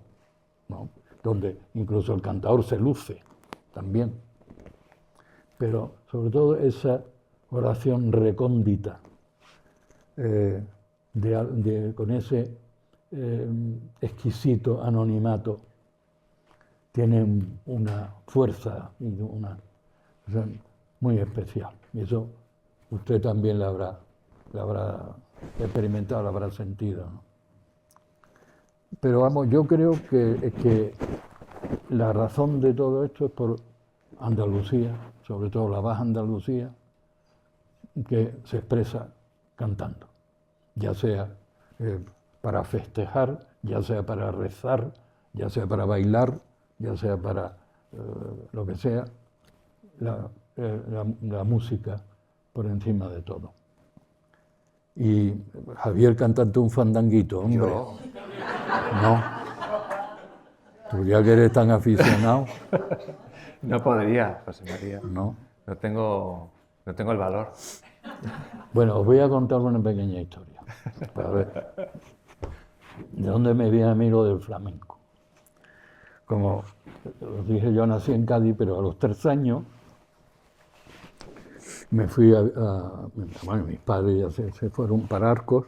¿no? Donde incluso el cantador se luce también. Pero sobre todo esa oración recóndita, con ese exquisito anonimato, tiene una fuerza y una muy especial. Y eso usted también la habrá experimentado, la habrá sentido, ¿no? Pero vamos, yo creo que la razón de todo esto es por Andalucía, sobre todo la Baja Andalucía, que se expresa cantando, ya sea para festejar, ya sea para rezar, ya sea para bailar, ya sea para lo que sea, la música por encima de todo. Y Javier cantante un fandanguito, hombre. ¿Yo? No. Tú ya que eres tan aficionado. No podría, José María. No. No tengo el valor. Bueno, os voy a contar una pequeña historia. Para ver de dónde me viene a mí lo del flamenco. Como os dije, yo nací en Cádiz, pero a los 3 años me fui bueno, mis padres ya se fueron para Arcos,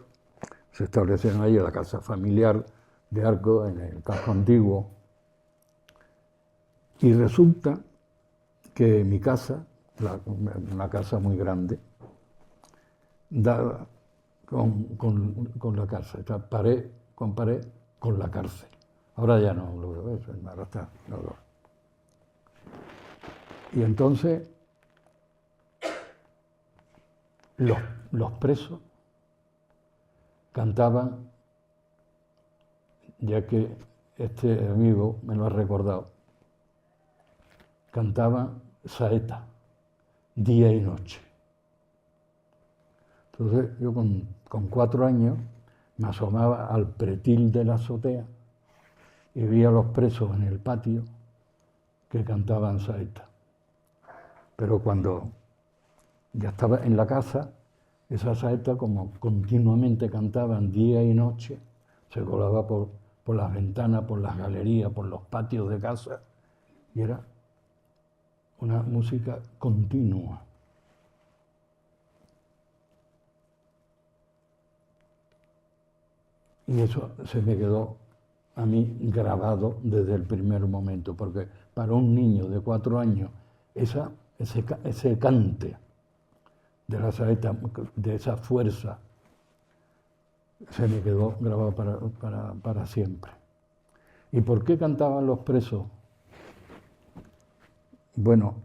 se establecieron ahí en la casa familiar de Arcos, en el casco antiguo. Y resulta que mi casa, una casa muy grande, daba con la casa, está pared con pared con la cárcel. Ahora ya no lo veo eso, ahora está. No. Y entonces los presos cantaban, ya que este amigo me lo ha recordado, cantaban saeta, día y noche. Entonces yo con 4 años me asomaba al pretil de la azotea y vi a los presos en el patio que cantaban saeta. Pero cuando ya estaba en la casa, esa saeta, como continuamente cantaban día y noche, se colaba por las ventanas, por las galerías, por los patios de casa, y era una música continua. Y eso se me quedó a mí grabado desde el primer momento, porque para un niño de 4 años, ese cante de la saeta, de esa fuerza, se me quedó grabado para siempre. ¿Y por qué cantaban los presos? Bueno,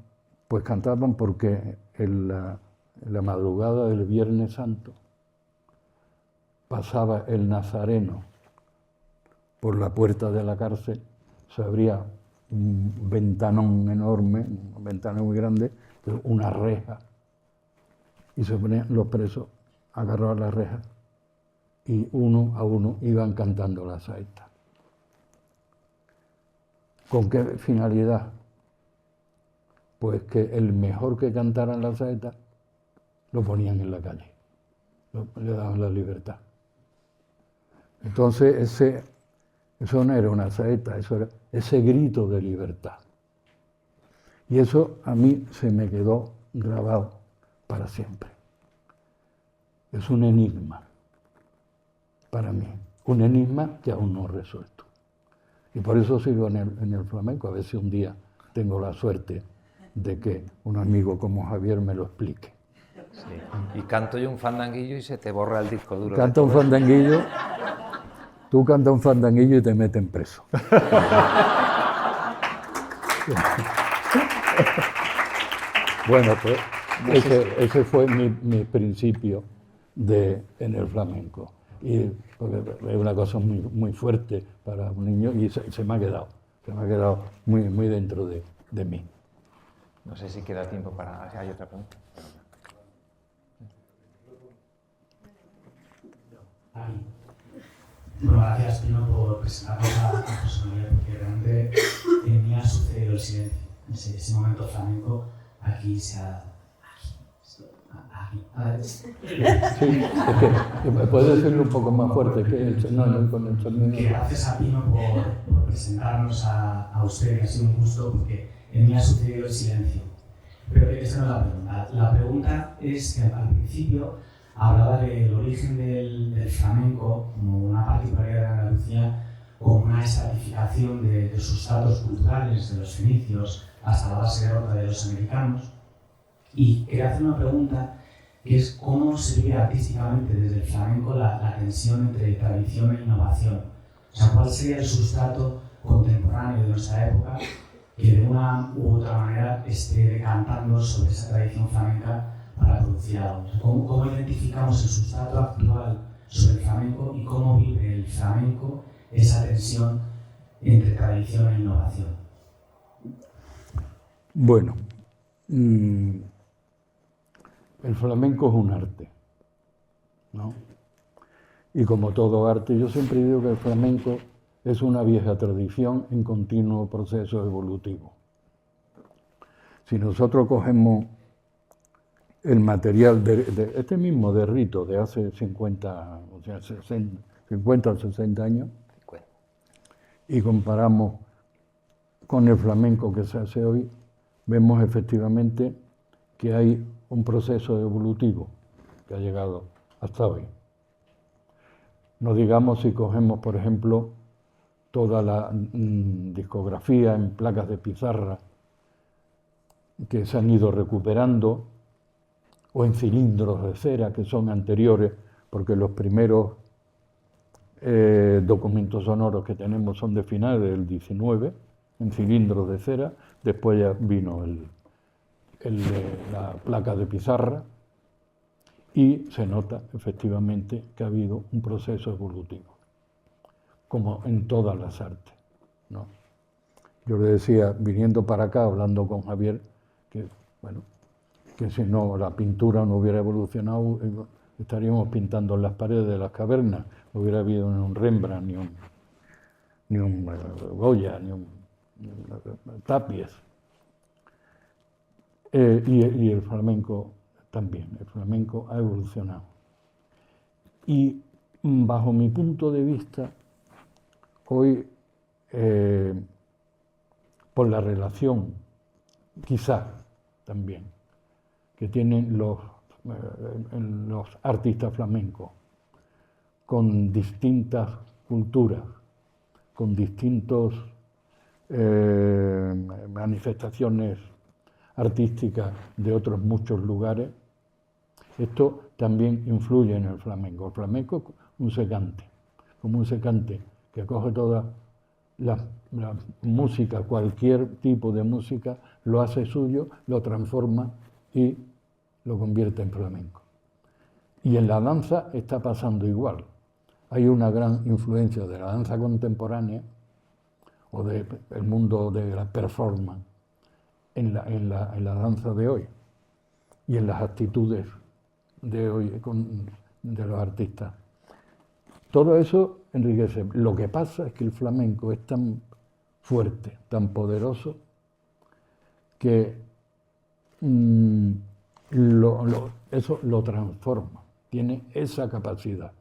pues cantaban porque en la madrugada del Viernes Santo pasaba el nazareno por la puerta de la cárcel, se abría un ventanón enorme, un ventanón muy grande, una reja, y se ponían los presos agarraban la reja y uno a uno iban cantando la saeta. ¿Con qué finalidad? Pues que el mejor que cantara la saeta lo ponían en la calle, le daban la libertad. Entonces eso no era una saeta, eso era ese grito de libertad. Y eso a mí se me quedó grabado para siempre. Es un enigma para mí, un enigma que aún no he resuelto. Y por eso sigo en el flamenco, a ver si un día tengo la suerte de que un amigo como Javier me lo explique. Sí. Y canto yo un fandanguillo y se te borra el disco duro. Canta un fandanguillo, tú cantas un fandanguillo y te meten preso. Bueno, pues ese fue mi principio en el flamenco. Y porque es una cosa muy, muy fuerte para un niño y se me ha quedado muy, muy dentro de mí. No sé si queda tiempo para... ¿Hay otra pregunta? Bueno, gracias primero por presentarnos a José María, porque realmente me ha sucedido el silencio. Ese momento flamenco aquí se ha... Sí, es que puede decirlo un poco más fuerte que el sonido con el sonido. Que gracias a Pino por presentarnos a usted, que ha sido un gusto, porque en mí ha sucedido el silencio. Pero esa no es la pregunta. La pregunta es que al principio hablaba del origen del flamenco como una particularidad de Andalucía, como una estratificación de sustratos culturales, de los fenicios, hasta la base de rota de los americanos. Y quería hacer una pregunta que es cómo se vive artísticamente desde el flamenco la tensión entre tradición e innovación. O sea, ¿cuál sería el sustrato contemporáneo de nuestra época que de una u otra manera esté decantando sobre esa tradición flamenca para producir algo? O sea, ¿cómo identificamos el sustrato actual sobre el flamenco y cómo vive el flamenco esa tensión entre tradición e innovación? Bueno, el flamenco es un arte, ¿no? Y como todo arte, yo siempre digo que el flamenco es una vieja tradición en continuo proceso evolutivo. Si nosotros cogemos el material de este mismo de Rito de hace 50 o 60 años y comparamos con el flamenco que se hace hoy, vemos efectivamente que hay un proceso evolutivo que ha llegado hasta hoy. No digamos si cogemos, por ejemplo, toda la discografía en placas de pizarra que se han ido recuperando, o en cilindros de cera que son anteriores, porque los primeros documentos sonoros que tenemos son de finales del 19, en cilindros de cera, después ya vino la placa de pizarra, y se nota efectivamente que ha habido un proceso evolutivo, como en todas las artes, ¿no? Yo le decía, viniendo para acá, hablando con Javier, que, bueno, que si no la pintura no hubiera evolucionado, estaríamos pintando en las paredes de las cavernas, no hubiera habido ni un Rembrandt, ni un Goya, ni un Tapies. Y el flamenco también, el flamenco ha evolucionado. Y bajo mi punto de vista, hoy, por la relación, quizá también, que tienen los artistas flamencos con distintas culturas, con distintas manifestaciones artísticas de otros muchos lugares, esto también influye en el flamenco. El flamenco es un secante, como un secante que coge toda la música, cualquier tipo de música, lo hace suyo, lo transforma y lo convierte en flamenco. Y en la danza está pasando igual. Hay una gran influencia de la danza contemporánea o del mundo de la performance en la danza de hoy y en las actitudes de hoy de los artistas. Todo eso enriquece. Lo que pasa es que el flamenco es tan fuerte, tan poderoso, que eso lo transforma, tiene esa capacidad.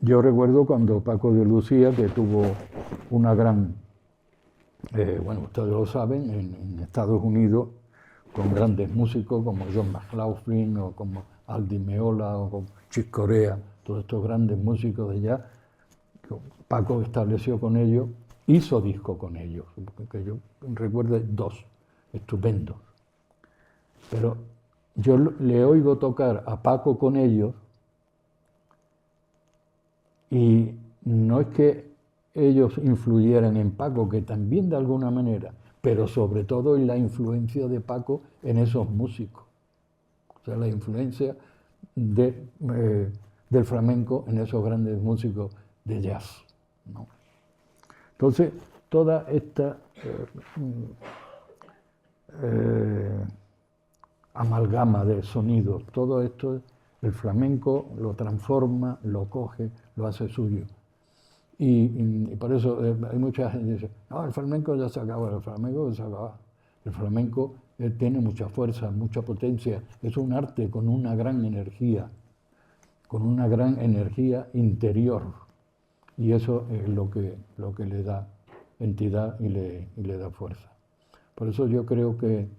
Yo recuerdo cuando Paco de Lucía, que tuvo una gran, bueno, ustedes lo saben, en Estados Unidos, con grandes músicos como John McLaughlin o como Aldi Meola o como Chick Corea, todos estos grandes músicos de allá, Paco estableció con ellos, hizo disco con ellos, porque yo recuerdo 2 estupendos. Pero yo le oigo tocar a Paco con ellos y no es que ellos influyeran en Paco, que también de alguna manera, pero sobre todo en la influencia de Paco en esos músicos. O sea, la influencia del flamenco en esos grandes músicos de jazz, ¿no? Entonces, toda esta amalgama de sonidos, todo esto, el flamenco lo transforma, lo coge, lo hace suyo. Y por eso hay mucha gente que dice, no, el flamenco ya se acabó, el flamenco ya se acabó. El flamenco tiene mucha fuerza, mucha potencia. Es un arte con una gran energía interior. Y eso es lo que le da entidad y le da fuerza. Por eso yo creo que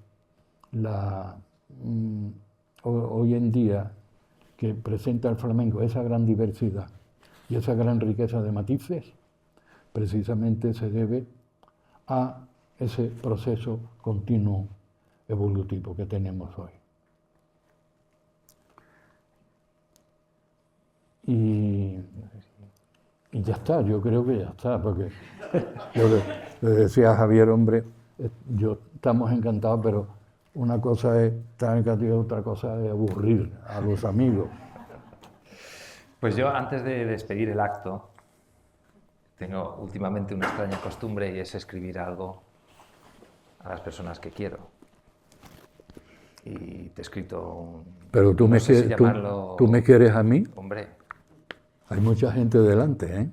hoy en día que presenta el flamenco esa gran diversidad y esa gran riqueza de matices, precisamente se debe a ese proceso continuo evolutivo que tenemos hoy. Y ya está, yo creo que ya está, porque yo le decía a Javier, hombre, estamos encantados, pero una cosa es estar encantado y otra cosa es aburrir a los amigos. Pues yo, antes de despedir el acto, tengo últimamente una extraña costumbre y es escribir algo a las personas que quiero. Y te he escrito un... Pero tú, no me, sé si tú, llamarlo... ¿tú me quieres a mí? Hombre. Hay mucha gente delante, ¿eh?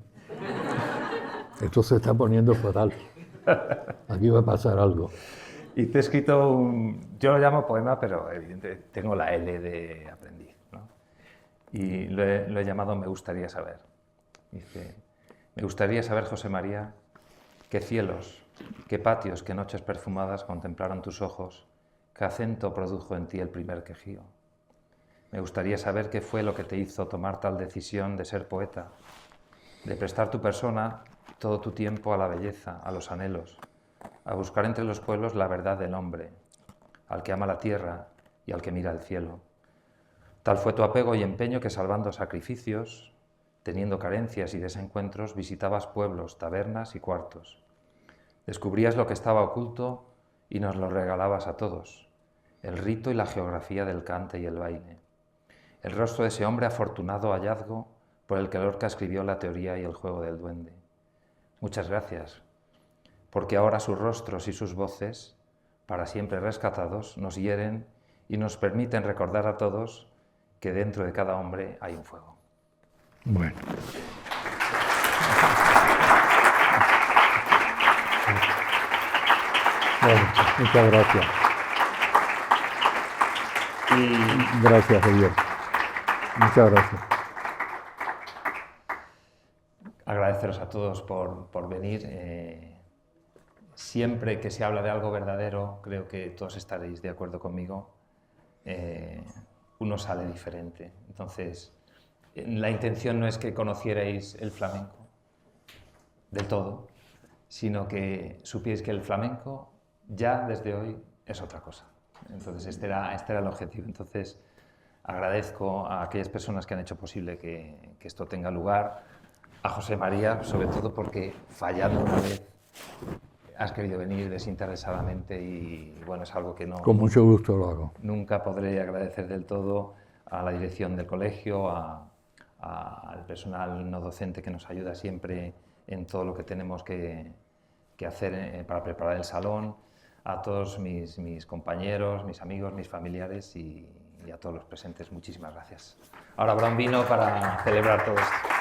Esto se está poniendo fatal. Aquí va a pasar algo. Y te he escrito un... Yo lo llamo poema, pero evidentemente tengo la L de aprendiz, ¿no? Y lo he llamado Me gustaría saber. Dice, me gustaría saber, José María, qué cielos, qué patios, qué noches perfumadas contemplaron tus ojos, qué acento produjo en ti el primer quejío. Me gustaría saber qué fue lo que te hizo tomar tal decisión de ser poeta, de prestar tu persona, todo tu tiempo a la belleza, a los anhelos, a buscar entre los pueblos la verdad del hombre, al que ama la tierra y al que mira el cielo. Tal fue tu apego y empeño que, salvando sacrificios, teniendo carencias y desencuentros, visitabas pueblos, tabernas y cuartos. Descubrías lo que estaba oculto y nos lo regalabas a todos, el rito y la geografía del cante y el baile. El rostro de ese hombre afortunado hallazgo por el que Lorca escribió la teoría y el juego del duende. Muchas gracias, porque ahora sus rostros y sus voces, para siempre rescatados, nos hieren y nos permiten recordar a todos que dentro de cada hombre hay un fuego. Bueno. Bueno, muchas gracias. Gracias, Javier. Muchas gracias. Agradeceros a todos por venir. Siempre que se habla de algo verdadero, creo que todos estaréis de acuerdo conmigo, uno sale diferente. Entonces, la intención no es que conocierais el flamenco del todo, sino que supierais que el flamenco ya desde hoy es otra cosa. Entonces, este era el objetivo. Entonces, agradezco a aquellas personas que han hecho posible que esto tenga lugar, a José María, sobre todo porque, fallando una vez, has querido venir desinteresadamente y, bueno, es algo que no... Con mucho gusto lo hago. Nunca podré agradecer del todo a la dirección del colegio, al personal no docente que nos ayuda siempre en todo lo que tenemos que hacer para preparar el salón, a todos mis compañeros, mis amigos, mis familiares y a todos los presentes. Muchísimas gracias. Ahora habrá un vino para celebrar todo esto.